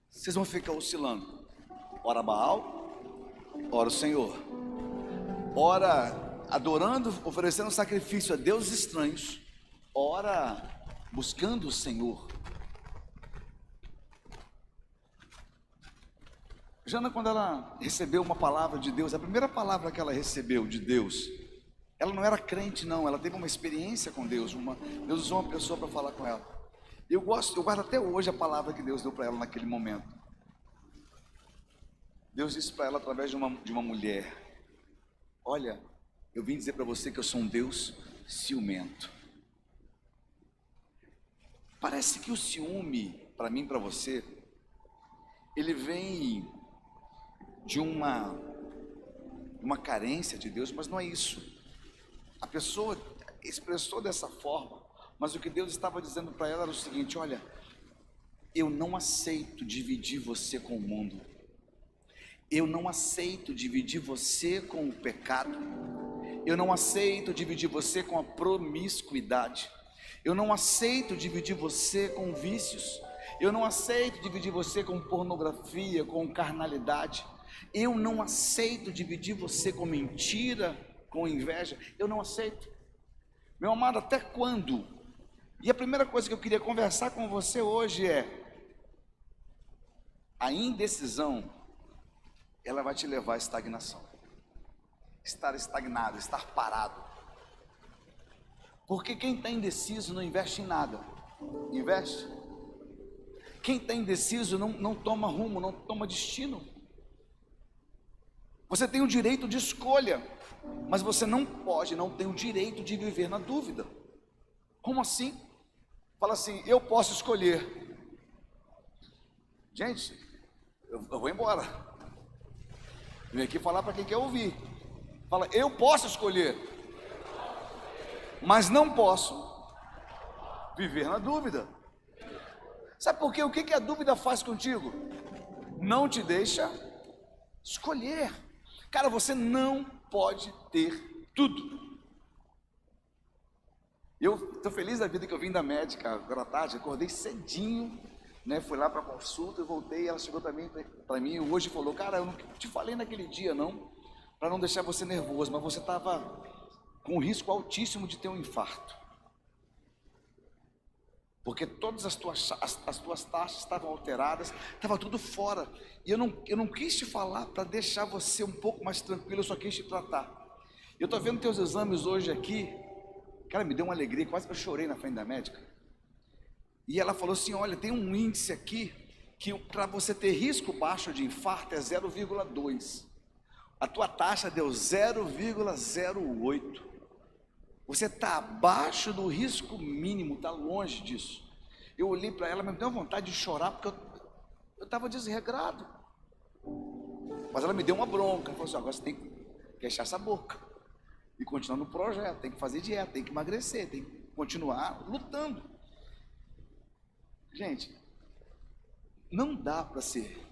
vocês vão ficar oscilando? Ora Baal, ora o Senhor, ora adorando, oferecendo sacrifício a deuses estranhos, ora buscando o Senhor. Jana, quando ela recebeu uma palavra de Deus, a primeira palavra que ela recebeu de Deus, ela não era crente não, ela teve uma experiência com Deus, Deus usou uma pessoa para falar com ela. Eu guardo até hoje a palavra que Deus deu para ela naquele momento. Deus disse para ela através de uma mulher: olha, eu vim dizer para você que eu sou um Deus ciumento. Parece que o ciúme, para mim e para você, ele vem de uma carência de Deus, mas não é isso. A pessoa expressou dessa forma, mas o que Deus estava dizendo para ela era o seguinte: olha, eu não aceito dividir você com o mundo. Eu não aceito dividir você com o pecado. Eu não aceito dividir você com a promiscuidade. Eu não aceito dividir você com vícios. Eu não aceito dividir você com pornografia, com carnalidade. Eu não aceito dividir você com mentira, com inveja. Eu não aceito. Meu amado, até quando? E a primeira coisa que eu queria conversar com você hoje é: a indecisão, ela vai te levar à estagnação. Estar estagnado, estar parado. Porque quem está indeciso não investe em nada. Investe? Quem está indeciso não toma rumo, não toma destino. Você tem o direito de escolha, mas você não tem o direito de viver na dúvida. Como assim? Fala assim, eu posso escolher. Gente, eu vou embora. Vem aqui falar para quem quer ouvir. Fala, eu posso escolher, mas não posso viver na dúvida. Sabe por quê? O que a dúvida faz contigo? Não te deixa escolher. Cara, você não pode ter tudo. Eu estou feliz da vida que eu vim da médica agora à tarde, acordei cedinho, né? Fui lá para a consulta e voltei. Ela chegou para mim hoje e falou: cara, eu não te falei naquele dia não, para não deixar você nervoso, mas você estava com um risco altíssimo de ter um infarto, porque todas as tuas taxas estavam alteradas, estava tudo fora, e eu não quis te falar para deixar você um pouco mais tranquilo, eu só quis te tratar. Eu estou vendo teus exames hoje aqui, cara, me deu uma alegria, quase que eu chorei na frente da médica, e ela falou assim, olha, tem um índice aqui, que para você ter risco baixo de infarto é 0,2, a tua taxa deu 0,08, você está abaixo do risco mínimo, está longe disso. Eu olhei para ela, mas me deu vontade de chorar, porque eu estava desregrado. Mas ela me deu uma bronca, ela falou assim, agora você tem que fechar essa boca e continuar no projeto, tem que fazer dieta, tem que emagrecer, tem que continuar lutando. Gente, não dá para ser...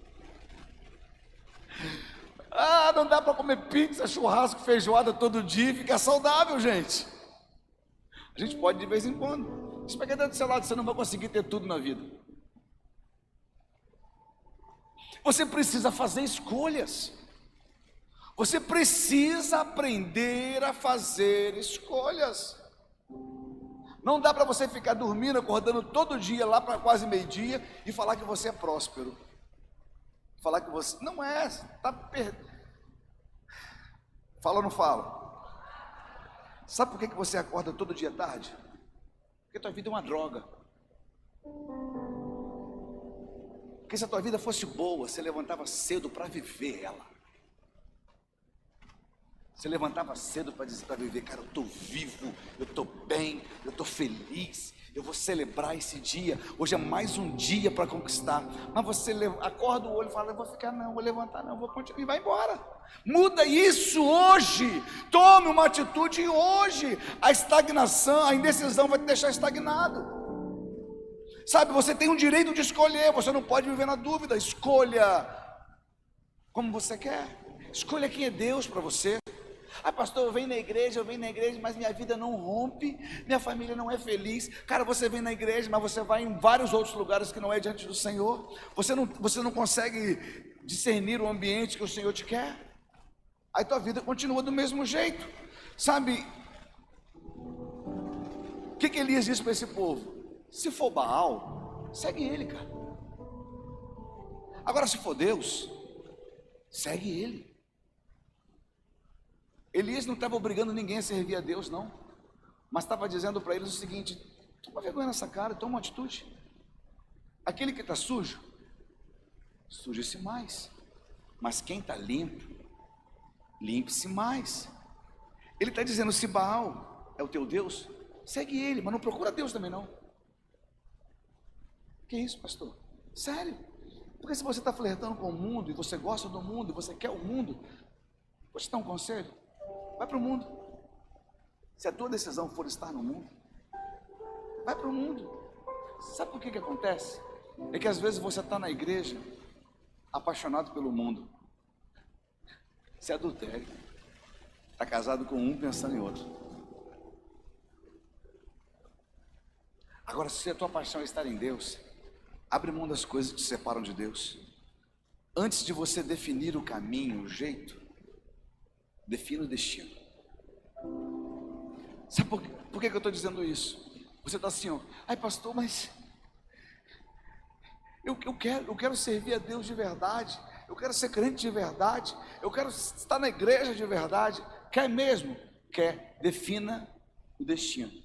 não dá para comer pizza, churrasco, feijoada todo dia e ficar saudável, gente. A gente pode de vez em quando. Se pegar dentro do seu lado, você não vai conseguir ter tudo na vida. Você precisa fazer escolhas. Você precisa aprender a fazer escolhas. Não dá para você ficar dormindo, acordando todo dia lá para quase meio-dia e falar que você é próspero. Falar que você não é, está perdendo. Fala ou não fala? Sabe por que você acorda todo dia tarde? Porque tua vida é uma droga. Porque se a tua vida fosse boa, você levantava cedo para viver ela. Você levantava cedo para dizer, para viver, cara, eu estou vivo, eu estou bem, eu estou feliz, eu vou celebrar esse dia. Hoje é mais um dia para conquistar. Mas você acorda o olho e fala, eu vou ficar não, vou levantar não, vou continuar, e vai embora. Muda isso hoje. Tome uma atitude hoje. A estagnação, a indecisão vai te deixar estagnado. Sabe, você tem o direito de escolher, você não pode viver na dúvida. Escolha como você quer. Escolha quem é Deus para você. Pastor, eu venho na igreja, mas minha vida não rompe, minha família não é feliz. Cara, você vem na igreja, mas você vai em vários outros lugares que não é diante do Senhor. Você não consegue discernir o ambiente que o Senhor te quer. Aí tua vida continua do mesmo jeito. Sabe, o que Elias disse para esse povo? Se for Baal, segue ele, cara. Agora se for Deus, segue ele. Elias não estava obrigando ninguém a servir a Deus, não, mas estava dizendo para eles o seguinte: toma vergonha nessa cara, toma uma atitude. Aquele que está sujo, suje-se mais, mas quem está limpo, limpe-se mais. Ele está dizendo, se Baal é o teu Deus, segue ele, mas não procura Deus também não. Que isso, pastor? Sério? Porque se você está flertando com o mundo, e você gosta do mundo, e você quer o mundo, vou te dar um conselho: vai para o mundo. Se a tua decisão for estar no mundo, vai para o mundo. Sabe por que acontece? É que às vezes você está na igreja apaixonado pelo mundo. Você é adultério. Está casado com um pensando em outro. Agora, se a tua paixão é estar em Deus, abre mão das coisas que te separam de Deus. Antes de você definir o caminho, o jeito, defina o destino. Sabe por que eu estou dizendo isso? Você está assim, ó, ai pastor, mas eu quero servir a Deus de verdade, eu quero ser crente de verdade, eu quero estar na igreja de verdade. Quer mesmo? Quer? Defina o destino.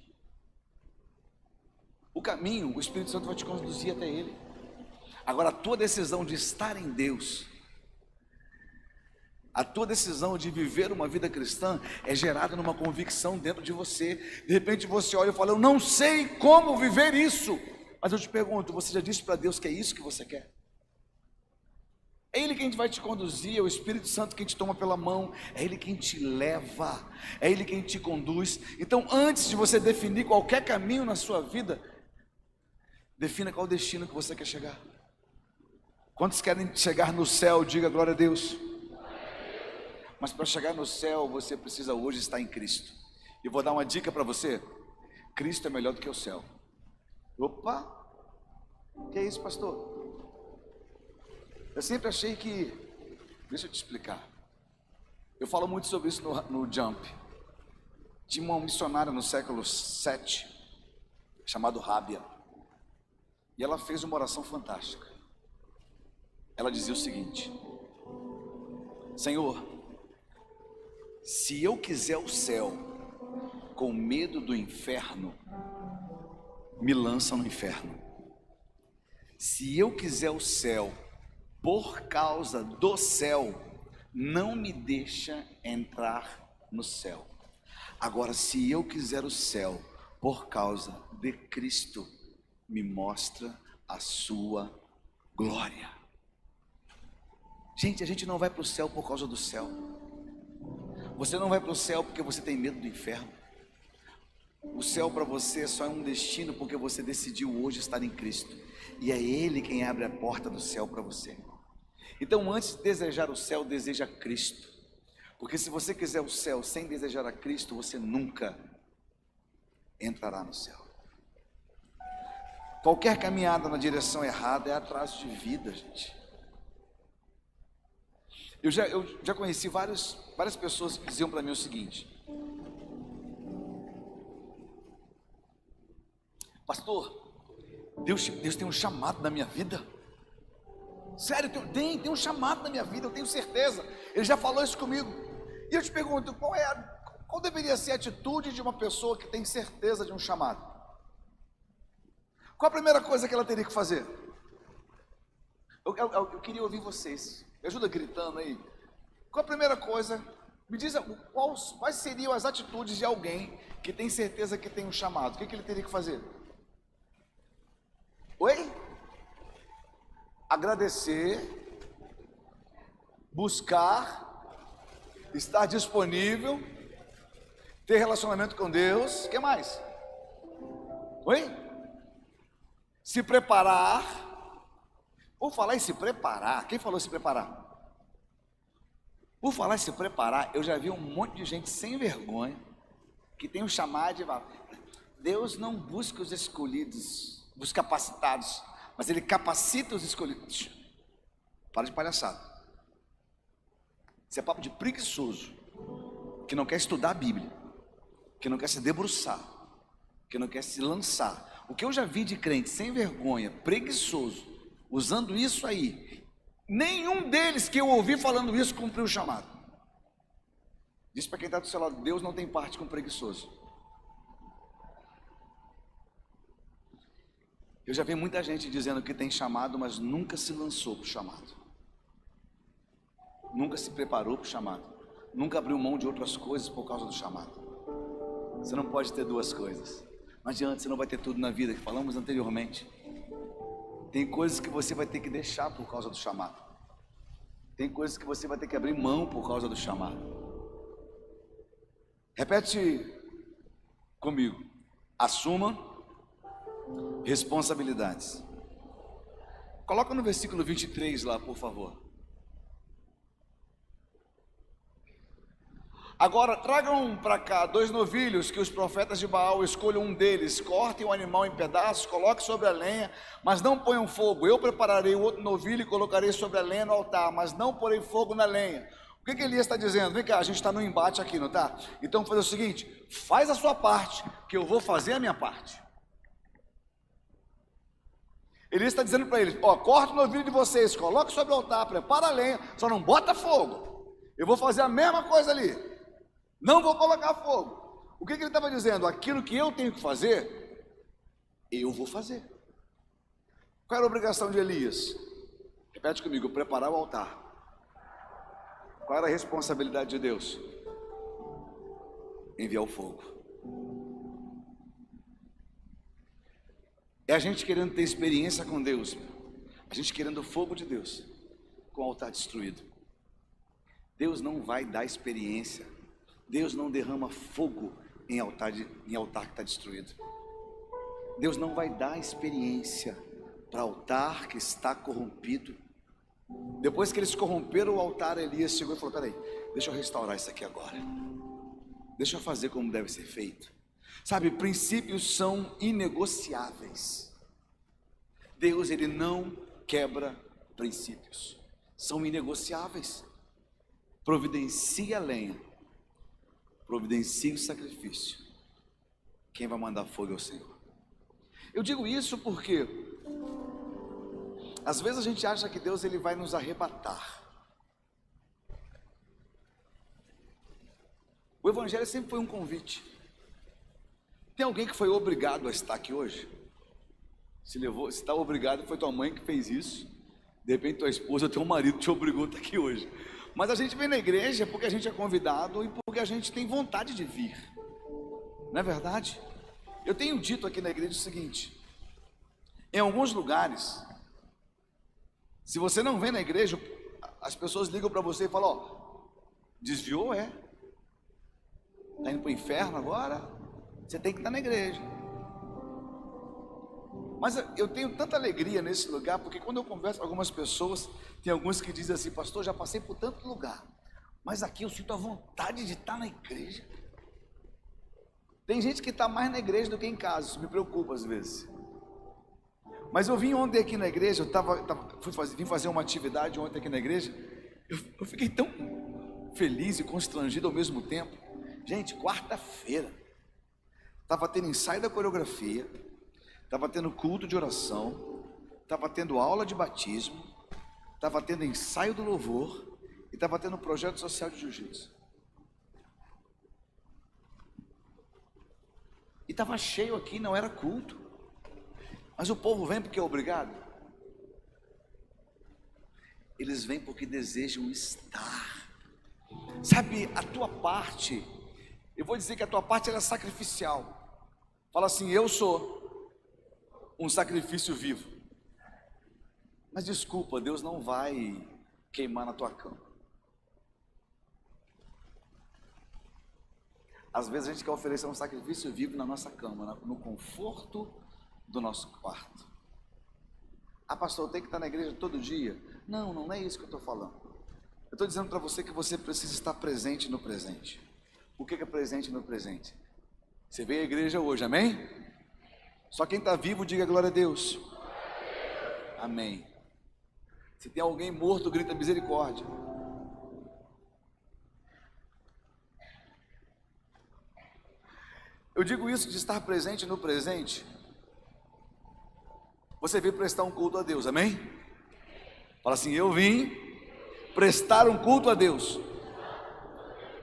O caminho, o Espírito Santo vai te conduzir até ele. Agora a tua decisão de estar em Deus A tua decisão de viver uma vida cristã é gerada numa convicção dentro de você. De repente você olha e fala: eu não sei como viver isso. Mas eu te pergunto, você já disse para Deus que é isso que você quer? É Ele quem vai te conduzir, é o Espírito Santo quem te toma pela mão, é Ele quem te leva, é Ele quem te conduz. Então, antes de você definir qualquer caminho na sua vida, defina qual o destino que você quer chegar. Quantos querem chegar no céu? Diga glória a Deus. Mas para chegar no céu, você precisa hoje estar em Cristo. E vou dar uma dica para você: Cristo é melhor do que o céu. Opa, que é isso, pastor? Eu sempre achei que, deixa eu te explicar. Eu falo muito sobre isso no Jump. Tinha uma missionária no século 7, chamada Rábia. E ela fez uma oração fantástica. Ela dizia o seguinte: Senhor, se eu quiser o céu com medo do inferno, me lança no inferno. Se eu quiser o céu por causa do céu, não me deixa entrar no céu. Agora, se eu quiser o céu por causa de Cristo, me mostra a sua glória. Gente, a gente não vai para o céu por causa do céu. Você não vai para o céu porque você tem medo do inferno. O céu para você só é um destino porque você decidiu hoje estar em Cristo. E é Ele quem abre a porta do céu para você. Então, antes de desejar o céu, deseja Cristo. Porque se você quiser o céu sem desejar a Cristo, você nunca entrará no céu. Qualquer caminhada na direção errada é atraso de vida, gente. Eu já conheci várias pessoas que diziam para mim o seguinte: pastor, Deus tem um chamado na minha vida. Sério, tem um chamado na minha vida, eu tenho certeza. Ele já falou isso comigo. E eu te pergunto, qual deveria ser a atitude de uma pessoa que tem certeza de um chamado? Qual a primeira coisa que ela teria que fazer? Eu queria ouvir vocês. Me ajuda gritando aí. Qual a primeira coisa? Me diz quais seriam as atitudes de alguém que tem certeza que tem um chamado. O que ele teria que fazer? Oi? Agradecer, buscar, estar disponível, ter relacionamento com Deus. O que mais? Oi? Se preparar. Por falar em se preparar, quem falou se preparar? Por falar em se preparar, eu já vi um monte de gente sem vergonha que tem um chamado de Deus não busca os escolhidos, os capacitados, mas Ele capacita os escolhidos. Para de palhaçada. Isso é papo de preguiçoso, que não quer estudar a Bíblia, que não quer se debruçar, que não quer se lançar. O que eu já vi de crente sem vergonha, preguiçoso, usando isso aí, nenhum deles que eu ouvi falando isso cumpriu o chamado. Diz para quem está do seu lado: Deus não tem parte com preguiçoso. Eu já vi muita gente dizendo que tem chamado, mas nunca se lançou para o chamado, nunca se preparou para o chamado, nunca abriu mão de outras coisas por causa do chamado. Você não pode ter duas coisas. Não adianta, você não vai ter tudo na vida, que falamos anteriormente. Tem coisas que você vai ter que deixar por causa do chamado. Tem coisas que você vai ter que abrir mão por causa do chamado. Repete comigo: assuma responsabilidades. Coloca no versículo 23 lá, por favor. Agora tragam para cá 2 novilhos, que os profetas de Baal escolham um deles, cortem o animal em pedaços, coloquem sobre a lenha, mas não ponham fogo. Eu prepararei o outro novilho e colocarei sobre a lenha no altar, mas não porei fogo na lenha. O que Elias está dizendo? Vem cá, a gente está no embate aqui, não está? Então vamos fazer o seguinte: faz a sua parte, que eu vou fazer a minha parte. Elias está dizendo para eles: corta o novilho de vocês, coloque sobre o altar, prepara a lenha, só não bota fogo. Eu vou fazer a mesma coisa ali. Não vou colocar fogo. O que ele estava dizendo? Aquilo que eu tenho que fazer, eu vou fazer. Qual era a obrigação de Elias? Repete comigo: preparar o altar. Qual Qual era a responsabilidade de Deus? Enviar o fogo. É a gente querendo ter experiência com Deus, a gente querendo o fogo de Deus, com o altar destruído. Deus não vai dar experiência, Deus não derrama fogo em altar que está destruído. Deus não vai dar experiência para altar que está corrompido. Depois que eles corromperam o altar, Elias chegou e falou: peraí, deixa eu restaurar isso aqui agora, deixa eu fazer como deve ser feito. Sabe, princípios são inegociáveis. Deus, ele não quebra princípios, são inegociáveis. Providencia a lenha, providencia o sacrifício, quem vai mandar fogo é o Senhor. Eu digo isso porque às vezes a gente acha que Deus ele vai nos arrebatar. O evangelho sempre foi um convite. Tem alguém que foi obrigado a estar aqui hoje? Se está obrigado, foi tua mãe que fez isso. De repente tua esposa, teu marido te obrigou a estar aqui hoje. Mas a gente vem na igreja porque a gente é convidado e porque a gente tem vontade de vir. Não é verdade? Eu tenho dito aqui na igreja o seguinte: em alguns lugares, se você não vem na igreja, as pessoas ligam para você e falam: ó, desviou, está indo para o inferno agora, você tem que estar na igreja. Mas eu tenho tanta alegria nesse lugar, porque quando eu converso com algumas pessoas, tem alguns que dizem assim: pastor, já passei por tanto lugar, mas aqui eu sinto a vontade de estar na igreja. Tem gente que está mais na igreja do que em casa, isso me preocupa às vezes. Mas eu vim ontem aqui na igreja, vim fazer uma atividade ontem aqui na igreja, eu fiquei tão feliz e constrangido ao mesmo tempo. Gente, quarta-feira, estava tendo ensaio da coreografia, estava tendo culto de oração, estava tendo aula de batismo, estava tendo ensaio do louvor e estava tendo projeto social de jiu-jitsu. E estava cheio aqui, não era culto. Mas o povo vem porque é obrigado? Eles vêm porque desejam estar. Sabe, a tua parte, eu vou dizer que a tua parte ela é sacrificial. Fala assim: eu sou um sacrifício vivo. Mas desculpa, Deus não vai queimar na tua cama. Às vezes a gente quer oferecer um sacrifício vivo na nossa cama, no conforto do nosso quarto. Ah, pastor, eu tenho que estar na igreja todo dia? Não, não é isso que eu estou falando. Eu estou dizendo para você que você precisa estar presente no presente. O que é presente no presente? Você veio à igreja hoje, amém? Só quem está vivo, diga glória a Deus. Amém. Se tem alguém morto, grita misericórdia. Eu digo isso de estar presente no presente. Você veio prestar um culto a Deus, amém? Fala assim: eu vim prestar um culto a Deus.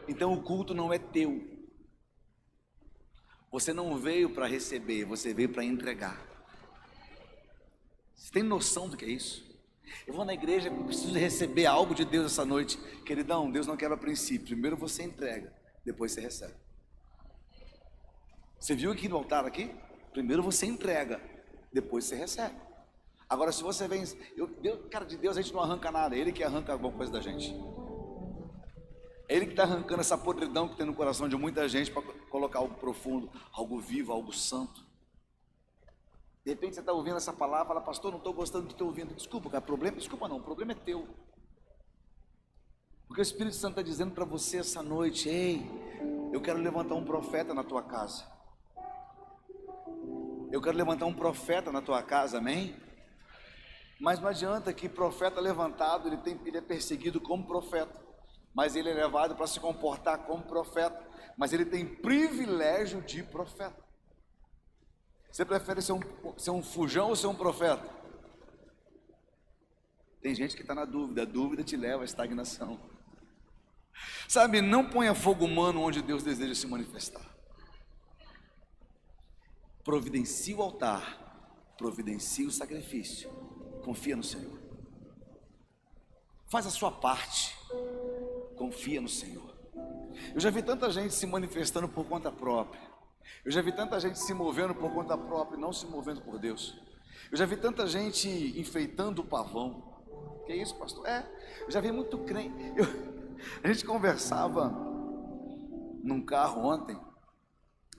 Então o culto não é teu. Você não veio para receber, você veio para entregar. Você tem noção do que é isso? Eu vou na igreja, preciso receber algo de Deus essa noite. Queridão, Deus não quebra princípio. Primeiro você entrega, depois você recebe. Você viu aqui no altar aqui? Primeiro você entrega, depois você recebe. Agora se você vem, cara, de Deus a gente não arranca nada, é Ele que arranca alguma coisa da gente. É Ele que está arrancando essa podridão que tem no coração de muita gente para colocar algo profundo, algo vivo, algo santo. De repente você está ouvindo essa palavra, fala: pastor, não estou gostando de ter ouvindo. Desculpa, cara, o problema é teu. Porque o Espírito Santo está dizendo para você essa noite: ei, eu quero levantar um profeta na tua casa. Eu quero levantar um profeta na tua casa, amém? Mas não adianta que profeta levantado, ele é perseguido como profeta, mas ele é levado para se comportar como profeta, mas ele tem privilégio de profeta. Você prefere ser um fujão ou ser um profeta? Tem gente que está na dúvida, a dúvida te leva à estagnação. Sabe, não ponha fogo humano onde Deus deseja se manifestar. Providencie o altar, providencie o sacrifício. Confia no Senhor. Faz a sua parte. Confia no Senhor. Eu já vi tanta gente se manifestando por conta própria. Eu já vi tanta gente se movendo por conta própria e não se movendo por Deus. Eu já vi tanta gente enfeitando o pavão. Que isso, pastor? Eu já vi muito crente. A gente conversava num carro ontem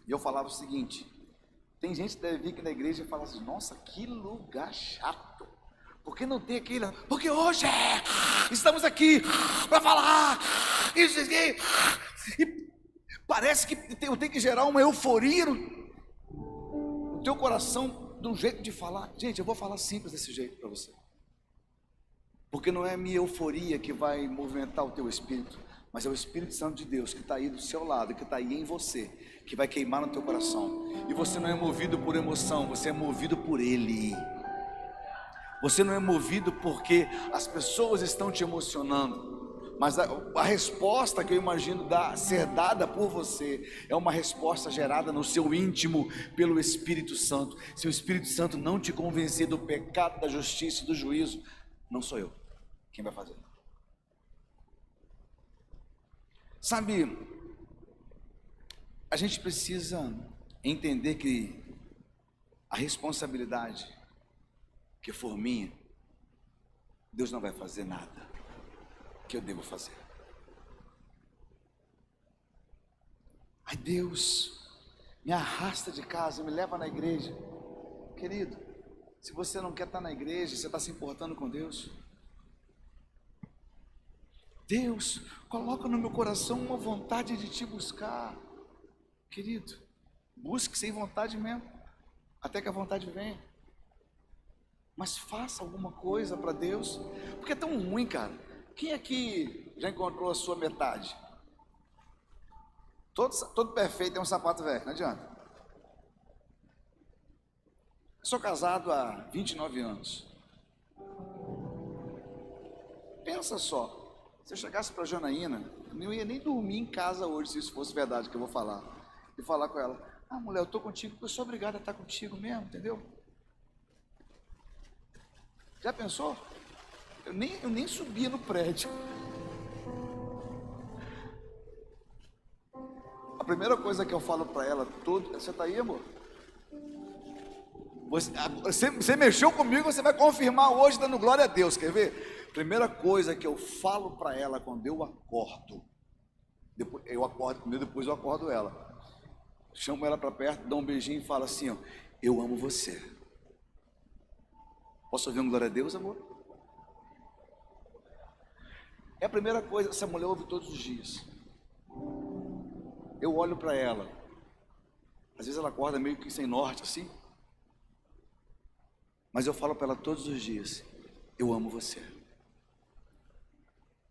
e eu falava o seguinte: tem gente que deve vir aqui na igreja e fala assim: nossa, que lugar chato. Porque não tem aquele... Porque hoje estamos aqui para falar isso aqui. E parece que eu tenho que gerar uma euforia no teu coração, de um jeito de falar. Gente, eu vou falar simples desse jeito para você. Porque não é a minha euforia que vai movimentar o teu espírito, mas é o Espírito Santo de Deus que está aí do seu lado, que está aí em você, que vai queimar no teu coração. E você não é movido por emoção, você é movido por Ele. Você não é movido porque as pessoas estão te emocionando, mas a resposta que eu imagino ser dada por você é uma resposta gerada no seu íntimo pelo Espírito Santo. Se o Espírito Santo não te convencer do pecado, da justiça e do juízo, não sou eu quem vai fazer. Sabe, a gente precisa entender que a responsabilidade que for minha, Deus não vai fazer nada que eu devo fazer. Ai, Deus me arrasta de casa, me leva na igreja. Querido, se você não quer estar na igreja, você está se importando com Deus. Deus, coloca no meu coração uma vontade de te buscar. Querido, busque sem vontade mesmo, até que a vontade venha. Mas faça alguma coisa para Deus, porque é tão ruim, cara. Quem aqui já encontrou a sua metade? Todo perfeito tem um sapato velho, não adianta. Eu sou casado há 29 anos. Pensa só, se eu chegasse para a Janaína, eu não ia nem dormir em casa hoje, se isso fosse verdade que eu vou falar. E falar com ela: ah, mulher, eu estou contigo porque eu sou obrigado a estar contigo mesmo, entendeu? Já pensou? Eu nem subia no prédio. A primeira coisa que eu falo para ela, você está aí, amor? Você mexeu comigo, você vai confirmar hoje dando glória a Deus, quer ver? Primeira coisa que eu falo para ela quando eu acordo, depois eu acordo ela, chamo ela para perto, dou um beijinho e falo assim: ó, eu amo você. Posso ouvir um glória a Deus, amor? É a primeira coisa que essa mulher ouve todos os dias. Eu olho para ela, às vezes ela acorda meio que sem norte assim, mas eu falo para ela todos os dias: eu amo você.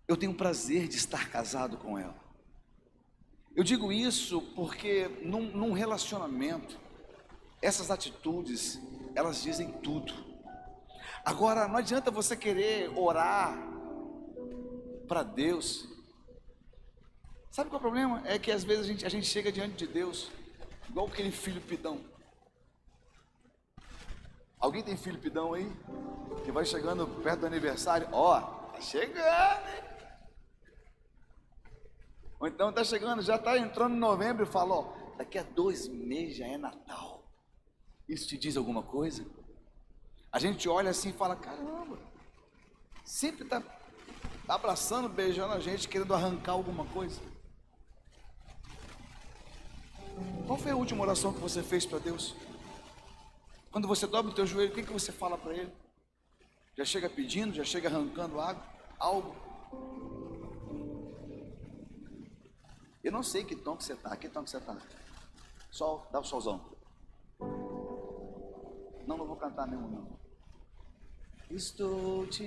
Eu tenho prazer de estar casado com ela. Eu digo isso porque num relacionamento, essas atitudes, elas dizem tudo. Agora, não adianta você querer orar para Deus. Sabe qual é o problema? É que às vezes a gente chega diante de Deus igual aquele filho pidão. Alguém tem filho pidão aí? Que vai chegando perto do aniversário, ó, tá chegando, hein? Ou então tá chegando, já tá entrando em novembro e fala: ó, daqui a 2 meses já é Natal. Isso te diz alguma coisa? A gente olha assim e fala: caramba, sempre tá abraçando, beijando a gente, querendo arrancar alguma coisa. Qual foi a última oração que você fez para Deus? Quando você dobra o teu joelho, o que você fala para Ele? Já chega pedindo, já chega arrancando algo? Eu não sei que tom que você está. Que tom que você está? Sol, dá o solzão. Não vou cantar nenhum não. Estou te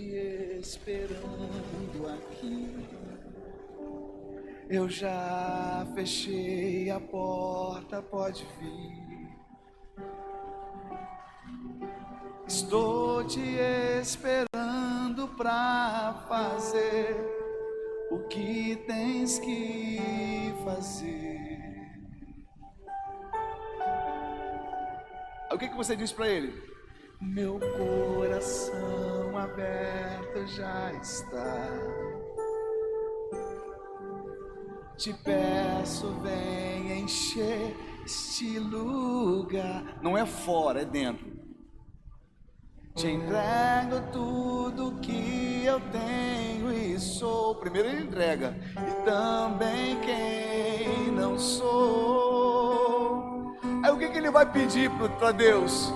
esperando aqui. Eu já fechei a porta, pode vir. Estou te esperando pra fazer o que tens que fazer. O que você diz para ele? Meu coração aberto já está. te peço, vem encher este lugar. Não é fora, é dentro. Te entrego tudo que eu tenho e sou. Primeiro ele entrega, e também quem não sou. Aí o que ele vai pedir para Deus?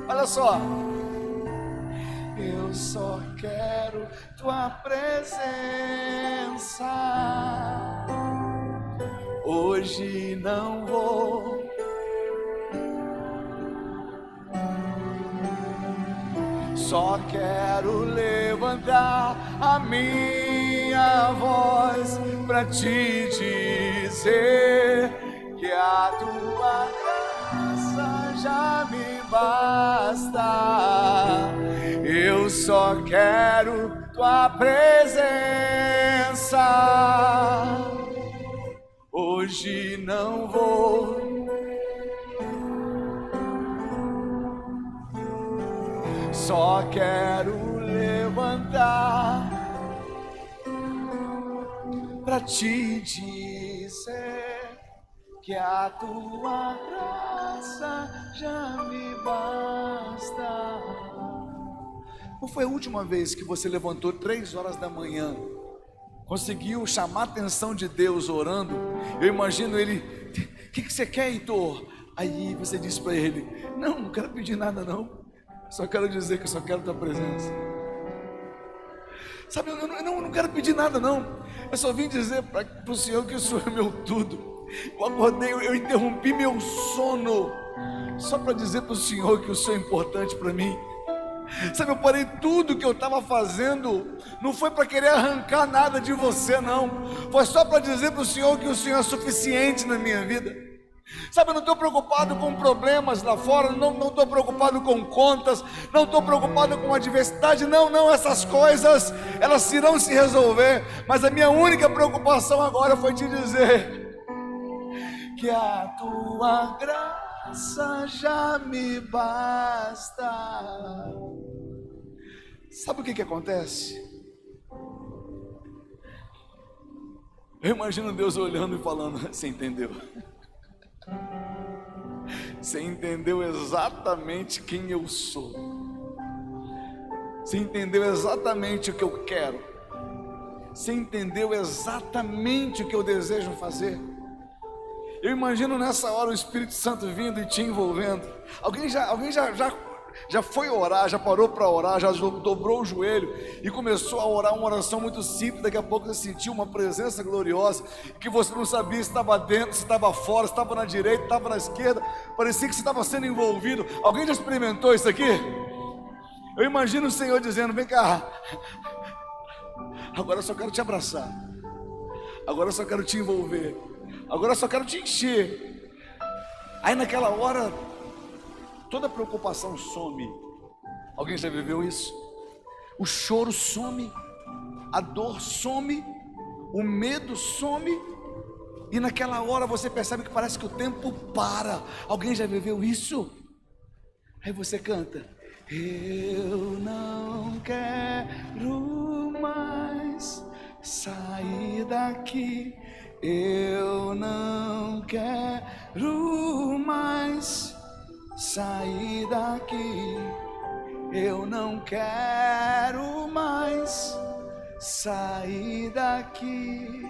Olha só. Eu só quero tua presença. Hoje não vou só quero levantar a minha voz para te dizer que a tua graça já me basta. Eu só quero tua presença. Hoje não vou só quero levantar para te dizer que a tua graça já me basta. Qual foi a última vez que você levantou 3 horas da manhã, conseguiu chamar a atenção de Deus orando? Eu imagino ele: o que você quer, Heitor? Aí você disse para ele: não quero pedir nada não, só quero dizer que eu só quero tua presença. Sabe, eu não quero pedir nada não, eu só vim dizer para o Senhor que o Senhor é meu tudo. Eu acordei, eu interrompi meu sono só para dizer para o Senhor que o Senhor é importante para mim. Sabe, eu parei tudo que eu estava fazendo, não foi para querer arrancar nada de você não, foi só para dizer para o Senhor que o Senhor é suficiente na minha vida. Sabe, eu não estou preocupado com problemas lá fora, não estou preocupado com contas, não estou preocupado com adversidade, não, essas coisas, elas irão se resolver, mas a minha única preocupação agora foi te dizer que a tua graça já me basta. Sabe o que acontece? Eu imagino Deus olhando e falando: você entendeu? Você entendeu exatamente quem eu sou. Você entendeu exatamente o que eu quero. Você entendeu exatamente o que eu desejo fazer. Eu imagino nessa hora o Espírito Santo vindo e te envolvendo. Alguém já foi orar, já parou para orar, já dobrou o joelho e começou a orar uma oração muito simples. Daqui a pouco você sentiu uma presença gloriosa que você não sabia se estava dentro, se estava fora, se estava na direita, se estava na esquerda. Parecia que você estava sendo envolvido. Alguém já experimentou isso aqui? Eu imagino o Senhor dizendo: vem cá, agora eu só quero te abraçar, agora eu só quero te envolver, agora eu só quero te encher. Aí naquela hora toda preocupação some. Alguém já viveu isso? O choro some, a dor some, o medo some, e naquela hora você percebe que parece que o tempo para. Alguém já viveu isso? Aí você canta: eu não quero mais sair daqui, eu não quero mais sair daqui, eu não quero mais sair daqui,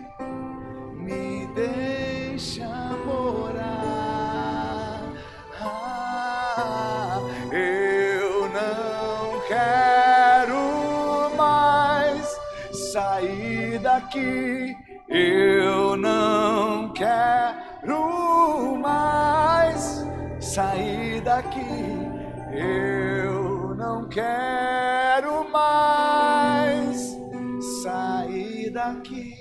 me deixa morar. Eu não quero mais sair daqui, eu não quero mais sair daqui, eu não quero mais sair daqui,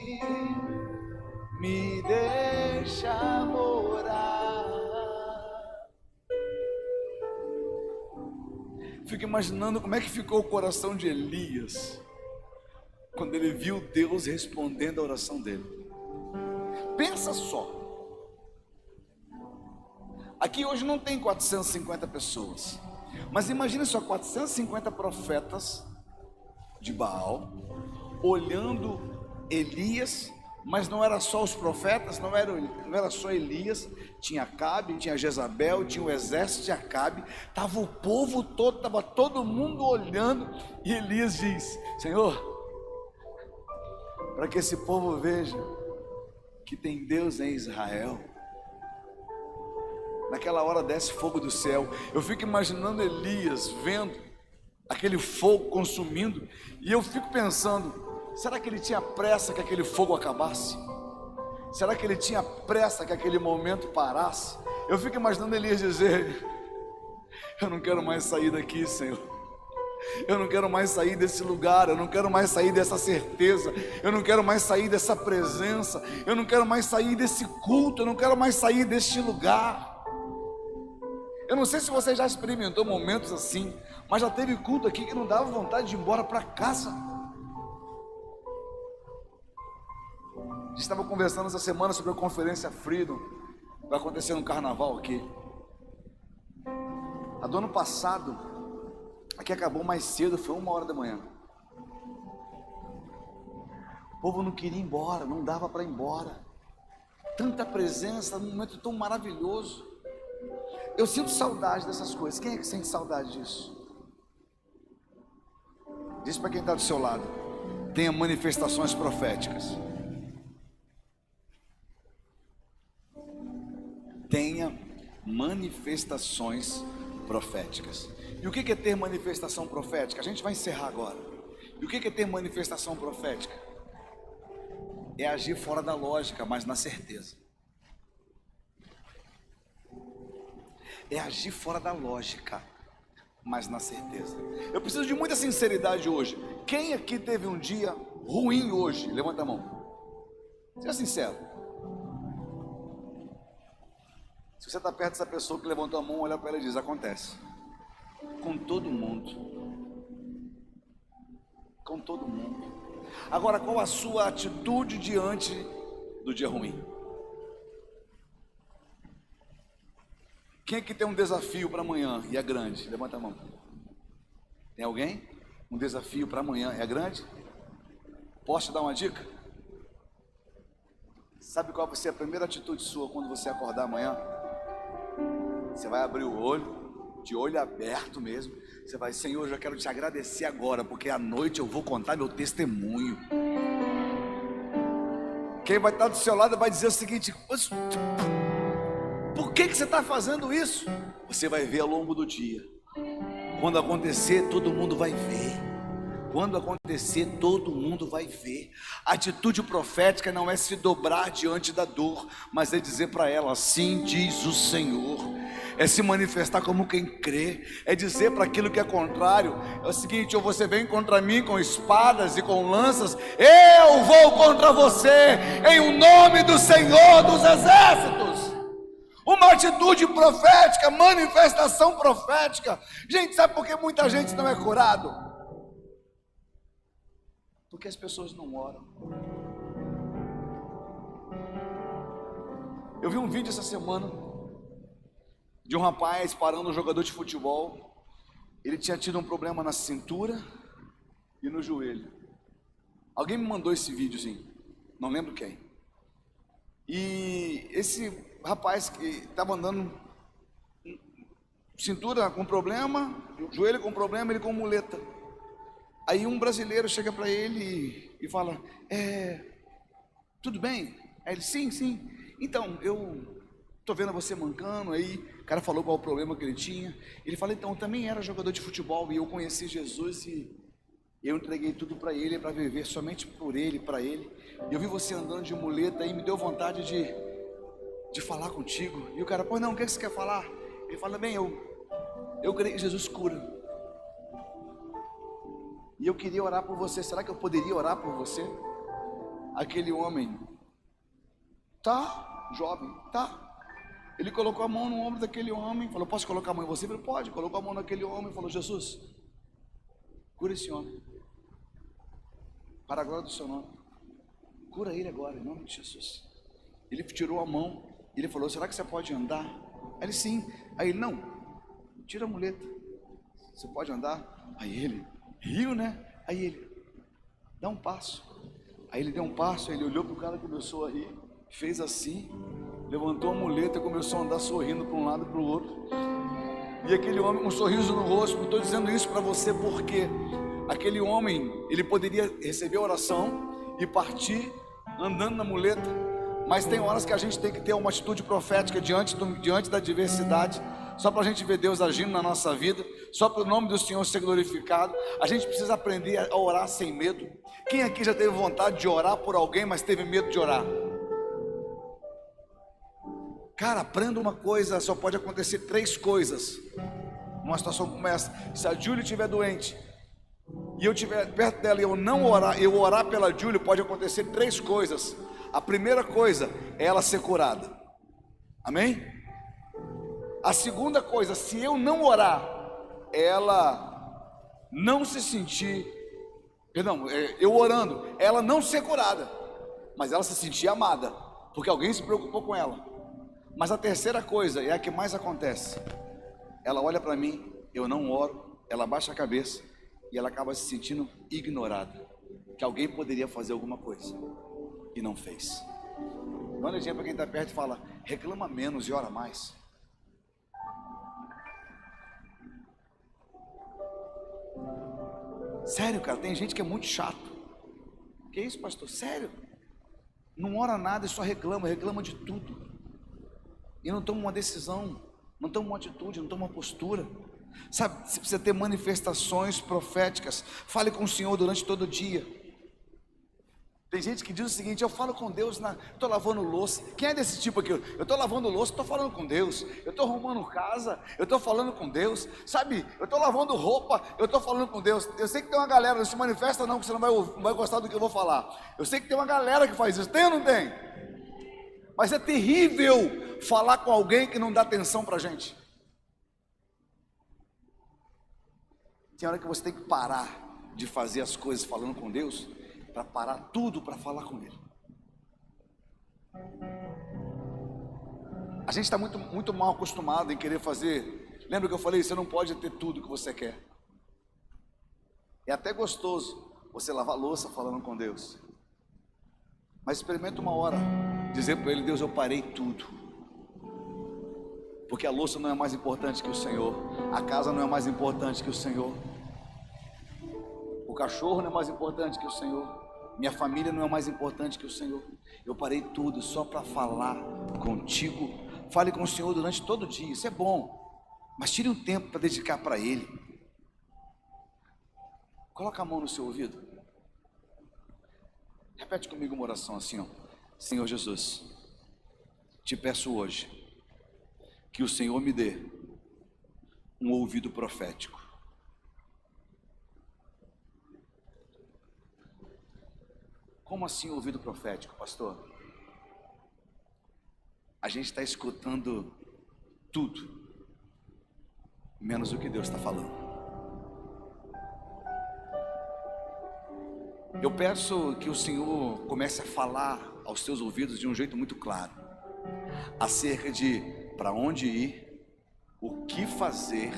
me deixa morar. Fico imaginando como é que ficou o coração de Elias quando ele viu Deus respondendo a oração dele. Pensa só. Aqui hoje não tem 450 pessoas, mas imagine só 450 profetas de Baal olhando Elias Mas não era só os profetas, não era só Elias, tinha Acabe, tinha Jezabel, tinha o exército de Acabe, estava o povo todo, estava todo mundo olhando, e Elias diz: Senhor, para que esse povo veja que tem Deus em Israel. Naquela hora desce fogo do céu. Eu fico imaginando Elias vendo aquele fogo consumindo, e eu fico pensando: será que ele tinha pressa que aquele fogo acabasse? Será que ele tinha pressa que aquele momento parasse? Eu fico imaginando Elias dizer: eu não quero mais sair daqui, Senhor. Eu não quero mais sair desse lugar, eu não quero mais sair dessa certeza, eu não quero mais sair dessa presença, eu não quero mais sair desse culto, eu não quero mais sair deste lugar. Eu não sei se você já experimentou momentos assim, mas já teve culto aqui que não dava vontade de ir embora para casa. A gente estava conversando essa semana sobre a conferência Freedom, que vai acontecer no carnaval aqui. A do ano passado, aqui acabou mais cedo, foi 1h da manhã. O povo não queria ir embora, não dava para ir embora. Tanta presença, num momento tão maravilhoso. Eu sinto saudade dessas coisas. Quem é que sente saudade disso? Diz para quem está do seu lado: tenha manifestações proféticas. Tenha manifestações proféticas. E o que é ter manifestação profética? A gente vai encerrar agora. E o que é ter manifestação profética? É agir fora da lógica, mas na certeza. É agir fora da lógica, mas na certeza. Eu preciso de muita sinceridade hoje. Quem aqui teve um dia ruim hoje? Levanta a mão. Seja sincero. Se você está perto dessa pessoa que levantou a mão, olha para ela e diz: acontece. Com todo mundo. Com todo mundo. Agora, qual a sua atitude diante do dia ruim? Quem é que tem um desafio para amanhã e é grande? Levanta a mão. Tem alguém? Um desafio para amanhã é grande? Posso te dar uma dica? Sabe qual vai ser a primeira atitude sua quando você acordar amanhã? Você vai abrir o olho, de olho aberto mesmo. Você vai: Senhor, eu já quero te agradecer agora, porque à noite eu vou contar meu testemunho. Quem vai estar do seu lado vai dizer o seguinte: por que você está fazendo isso? Você vai ver ao longo do dia. Quando acontecer, todo mundo vai ver. Quando acontecer, todo mundo vai ver. A atitude profética não é se dobrar diante da dor, mas é dizer para ela: assim diz o Senhor. É se manifestar como quem crê. É dizer para aquilo que é contrário: é o seguinte, ou você vem contra mim com espadas e com lanças, eu vou contra você, em o nome do Senhor dos Exércitos. Uma atitude profética, manifestação profética. Gente, sabe por que muita gente não é curado? Porque as pessoas não oram. Eu vi um vídeo essa semana de um rapaz parando um jogador de futebol. Ele tinha tido um problema na cintura e no joelho. Alguém me mandou esse videozinho, não lembro quem. E esse rapaz que estava andando, cintura com problema, joelho com problema, ele com muleta. Aí um brasileiro chega para ele e fala: tudo bem? Aí ele: sim. Então, eu estou vendo você mancando. Aí o cara falou qual o problema que ele tinha. Ele fala: então, eu também era jogador de futebol e eu conheci Jesus e eu entreguei tudo para ele, para viver somente por ele, para ele. Eu vi você andando de muleta e me deu vontade de falar contigo. E o cara: pois não, o que você quer falar? Ele fala: bem, eu creio que Jesus cura. E eu queria orar por você. Será que eu poderia orar por você? Aquele homem: tá, jovem, tá. Ele colocou a mão no ombro daquele homem, falou: posso colocar a mão em você? Ele falou: pode. Colocou a mão naquele homem e falou: Jesus, cura esse homem, para a glória do seu nome. Cura ele agora, em nome de Jesus. Ele tirou a mão, ele falou: será que você pode andar? Aí ele: sim. Aí ele: não, tira a muleta, você pode andar? Aí ele riu, né? Aí ele: dá um passo. Aí ele deu um passo, ele olhou para o cara, começou a rir, fez assim, levantou a muleta e começou a andar sorrindo para um lado e para o outro. E aquele homem com um sorriso no rosto. Não estou dizendo isso para você porque aquele homem, ele poderia receber a oração e partir andando na muleta, mas tem horas que a gente tem que ter uma atitude profética diante da adversidade, só para a gente ver Deus agindo na nossa vida, só para o nome do Senhor ser glorificado. A gente precisa aprender a orar sem medo. Quem aqui já teve vontade de orar por alguém, mas teve medo de orar? Cara, aprenda uma coisa, só pode acontecer 3 coisas numa situação como essa. Se a Júlia estiver doente e eu estiver perto dela e eu não orar, eu orar pela Júlia, pode acontecer 3 coisas. A primeira coisa é ela ser curada. Amém? A segunda coisa, se eu não orar, ela não se sentir, eu orando, ela não ser curada, mas ela se sentir amada, porque alguém se preocupou com ela. Mas a terceira coisa é a que mais acontece. Ela olha para mim, eu não oro, ela baixa a cabeça e ela acaba se sentindo ignorada, que alguém poderia fazer alguma coisa e não fez. Dá uma olhadinha para quem está perto e fala: reclama menos e ora mais. Sério, cara, tem gente que é muito chato. Que isso, pastor? Sério? Não ora nada e só reclama de tudo. E não toma uma decisão, não toma uma atitude, não toma uma postura. Sabe, você precisa ter manifestações proféticas. Fale com o Senhor durante todo o dia. Tem gente que diz o seguinte: eu falo com Deus, estou lavando louça. Quem é desse tipo aqui? Eu estou lavando louça, estou falando com Deus. Eu estou arrumando casa, eu estou falando com Deus. Sabe, eu estou lavando roupa, eu estou falando com Deus. Eu sei que tem uma galera, não se manifesta não, porque você não vai gostar do que eu vou falar. Eu sei que tem uma galera que faz isso, tem ou não tem? Mas é terrível falar com alguém que não dá atenção para a gente. Tem hora que você tem que parar de fazer as coisas falando com Deus, para parar tudo para falar com Ele. A gente está muito mal acostumado em querer fazer. Lembra que eu falei? Você não pode ter tudo que você quer. É até gostoso você lavar louça falando com Deus, mas experimenta uma hora dizer para Ele: Deus, eu parei tudo, porque a louça não é mais importante que o Senhor, a casa não é mais importante que o Senhor, o cachorro não é mais importante que o Senhor, minha família não é mais importante que o Senhor. Eu parei tudo só para falar contigo. Fale com o Senhor durante todo o dia, isso é bom, mas tire um tempo para dedicar para Ele. Coloca a mão no seu ouvido, repete comigo uma oração assim, ó. Senhor Jesus, te peço hoje que o Senhor me dê um ouvido profético. Como assim ouvido profético, pastor? A gente está escutando tudo, menos o que Deus está falando. Eu peço que o Senhor comece a falar aos seus ouvidos de um jeito muito claro, acerca de para onde ir, o que fazer,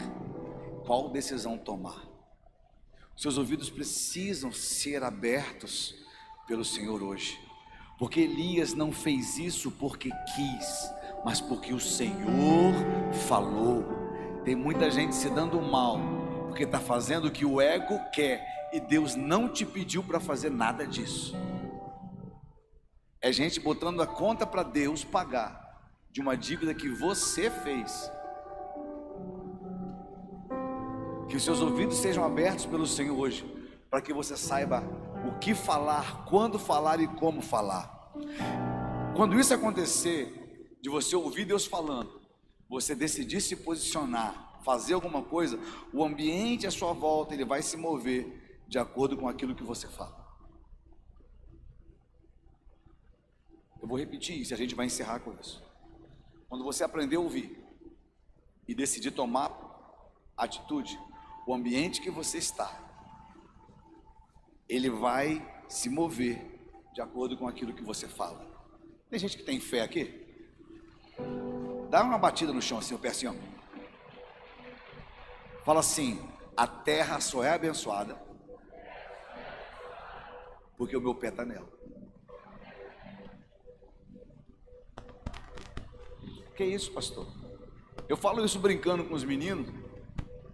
qual decisão tomar. Seus ouvidos precisam ser abertos pelo Senhor hoje, porque Elias não fez isso porque quis, mas porque o Senhor falou. Tem muita gente se dando mal, porque está fazendo o que o ego quer, e Deus não te pediu para fazer nada disso. É gente botando a conta para Deus pagar, de uma dívida que você fez. Que os seus ouvidos sejam abertos pelo Senhor hoje, para que você saiba o que falar, quando falar e como falar. Quando isso acontecer, de você ouvir Deus falando, você decidir se posicionar, fazer alguma coisa, o ambiente à sua volta, ele vai se mover de acordo com aquilo que você fala. Eu vou repetir isso e a gente vai encerrar com isso. Quando você aprender a ouvir e decidir tomar atitude, o ambiente que você está, ele vai se mover de acordo com aquilo que você fala. Tem gente que tem fé aqui? Dá uma batida no chão assim, o pé assim, ó. Fala assim: a terra só é abençoada porque o meu pé está nela. Que isso, pastor? Eu falo isso brincando com os meninos.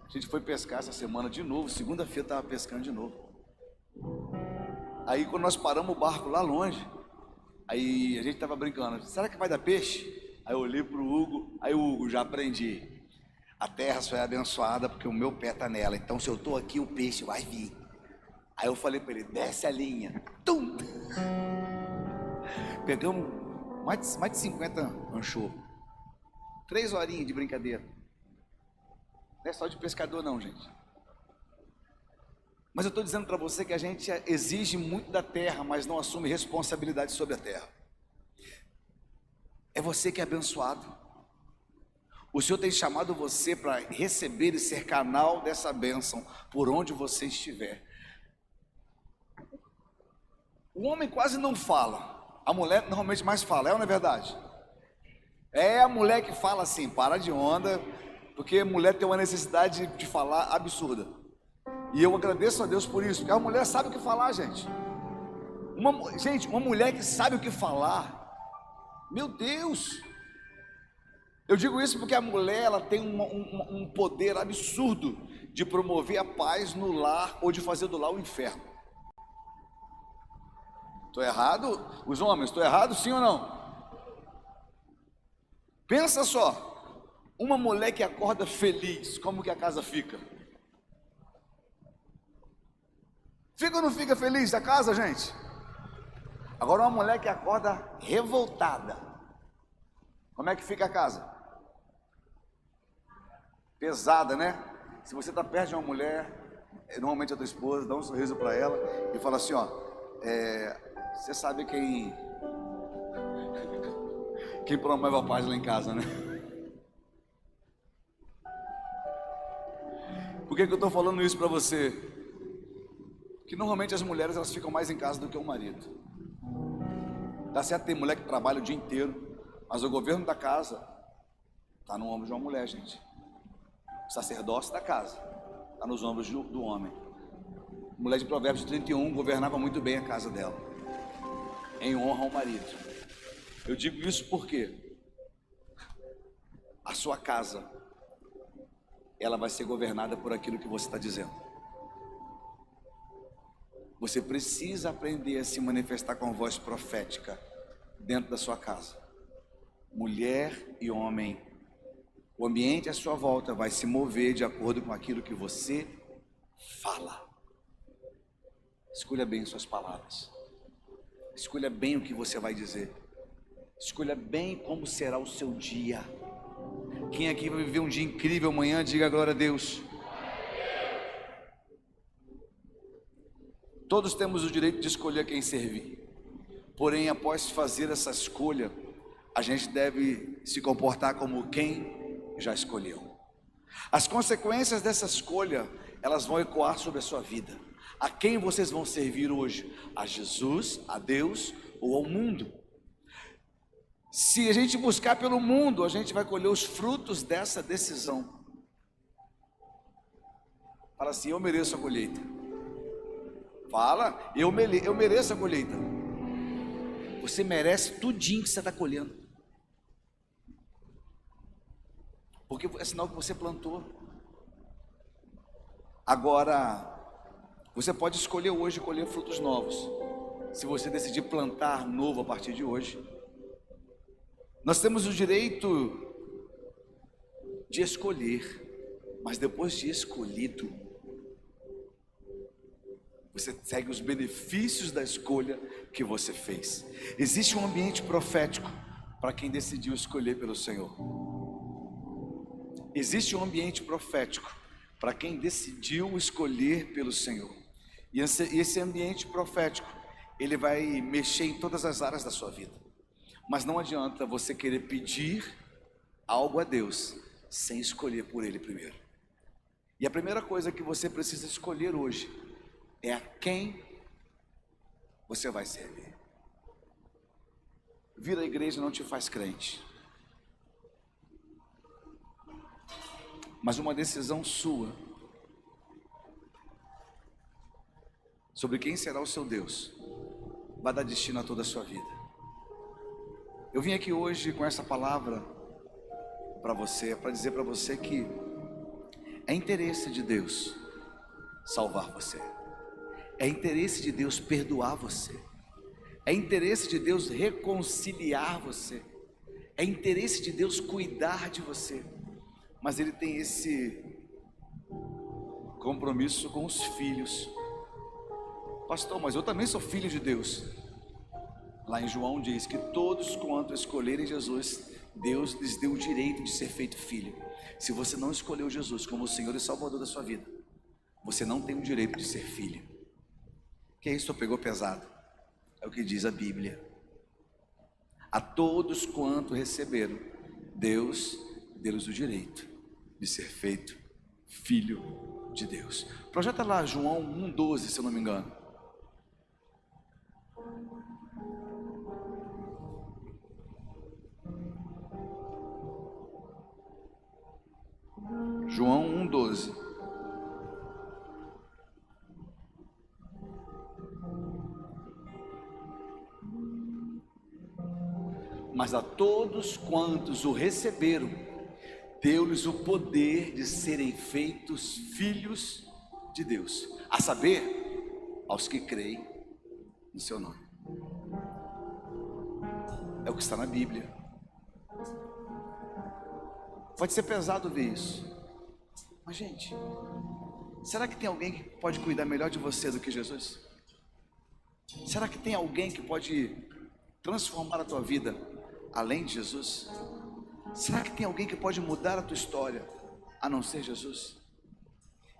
A gente foi pescar essa semana de novo, segunda-feira estava pescando de novo. Aí quando nós paramos o barco lá longe, aí a gente estava brincando, será que vai dar peixe? Aí eu olhei para o Hugo, aí o Hugo, já aprendi. A terra só é abençoada porque o meu pé está nela, então se eu estou aqui o peixe vai vir. Aí eu falei para ele, desce a linha. Tum! Pegamos mais de 50 anchor. 3 horinhas de brincadeira. Não é só de pescador não, gente. Mas eu estou dizendo para você que a gente exige muito da terra, mas não assume responsabilidade sobre a terra. É você que é abençoado. O Senhor tem chamado você para receber e ser canal dessa bênção por onde você estiver. O homem quase não fala, a mulher normalmente mais fala, é ou não é verdade? É a mulher que fala assim, para de onda, porque a mulher tem uma necessidade de falar absurda. E eu agradeço a Deus por isso, porque a mulher sabe o que falar, gente. Uma mulher que sabe o que falar, meu Deus! Eu digo isso porque a mulher ela tem um poder absurdo de promover a paz no lar ou de fazer do lar o inferno. Estou errado? Os homens, estou errado sim ou não? Pensa só, uma mulher que acorda feliz, como que a casa fica? Fica ou não fica feliz a casa, gente? Agora uma mulher que acorda revoltada, como é que fica a casa? Pesada, né? Se você está perto de uma mulher, normalmente a tua esposa, dá um sorriso para ela e fala assim, ó, você sabe quem promove a paz lá em casa, né? Por que eu estou falando isso para você? Que normalmente as mulheres elas ficam mais em casa do que o marido. Tá certo, tem mulher que trabalha o dia inteiro, mas o governo da casa está no ombro de uma mulher, gente. O sacerdócio da casa está nos ombros do homem. A mulher de Provérbios 31 governava muito bem a casa dela, em honra ao marido. Eu digo isso porque a sua casa, ela vai ser governada por aquilo que você está dizendo. Você precisa aprender a se manifestar com voz profética dentro da sua casa. Mulher e homem, o ambiente à sua volta vai se mover de acordo com aquilo que você fala. Escolha bem suas palavras. Escolha bem o que você vai dizer. Escolha bem como será o seu dia. Quem aqui vai viver um dia incrível amanhã, diga glória a Deus. Todos temos o direito de escolher quem servir. Porém, após fazer essa escolha, a gente deve se comportar como quem já escolheu. As consequências dessa escolha, elas vão ecoar sobre a sua vida. A quem vocês vão servir hoje? A Jesus, a Deus ou ao mundo? Se a gente buscar pelo mundo, a gente vai colher os frutos dessa decisão. Fala assim, eu mereço a colheita. Fala, eu mereço a colheita. Você merece tudinho que você está colhendo. Porque é sinal que você plantou. Agora, você pode escolher hoje colher frutos novos. Se você decidir plantar novo a partir de hoje. Nós temos o direito de escolher, mas depois de escolhido, você segue os benefícios da escolha que você fez. Existe um ambiente profético para quem decidiu escolher pelo Senhor. Existe um ambiente profético para quem decidiu escolher pelo Senhor. E esse ambiente profético, ele vai mexer em todas as áreas da sua vida. Mas não adianta você querer pedir algo a Deus sem escolher por Ele primeiro. E a primeira coisa que você precisa escolher hoje é a quem você vai servir. Vir à igreja não te faz crente, mas uma decisão sua sobre quem será o seu Deus vai dar destino a toda a sua vida. Eu vim aqui hoje com essa palavra para você, é para dizer para você que é interesse de Deus salvar você, é interesse de Deus perdoar você, é interesse de Deus reconciliar você, é interesse de Deus cuidar de você, mas Ele tem esse compromisso com os filhos. Pastor, mas eu também sou filho de Deus. Lá em João diz que todos quanto escolherem Jesus, Deus lhes deu o direito de ser feito filho. Se você não escolheu Jesus como o Senhor e Salvador da sua vida, você não tem o direito de ser filho. Que é isso? Pegou pesado? É o que diz a Bíblia. A todos quanto receberam, Deus deu-lhes o direito de ser feito filho de Deus. Projeta lá João 1,12, se eu não me engano. João 1,12. Mas a todos quantos o receberam, deu-lhes o poder de serem feitos filhos de Deus, a saber, aos que creem no seu nome. É o que está na Bíblia. Pode ser pesado ver isso, mas gente, será que tem alguém que pode cuidar melhor de você do que Jesus? Será que tem alguém que pode transformar a tua vida além de Jesus? Será que tem alguém que pode mudar a tua história a não ser Jesus?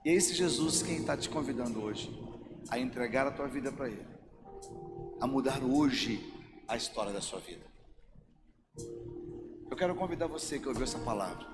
E é esse Jesus quem está te convidando hoje a entregar a tua vida para Ele, a mudar hoje a história da sua vida. Eu quero convidar você que ouviu essa palavra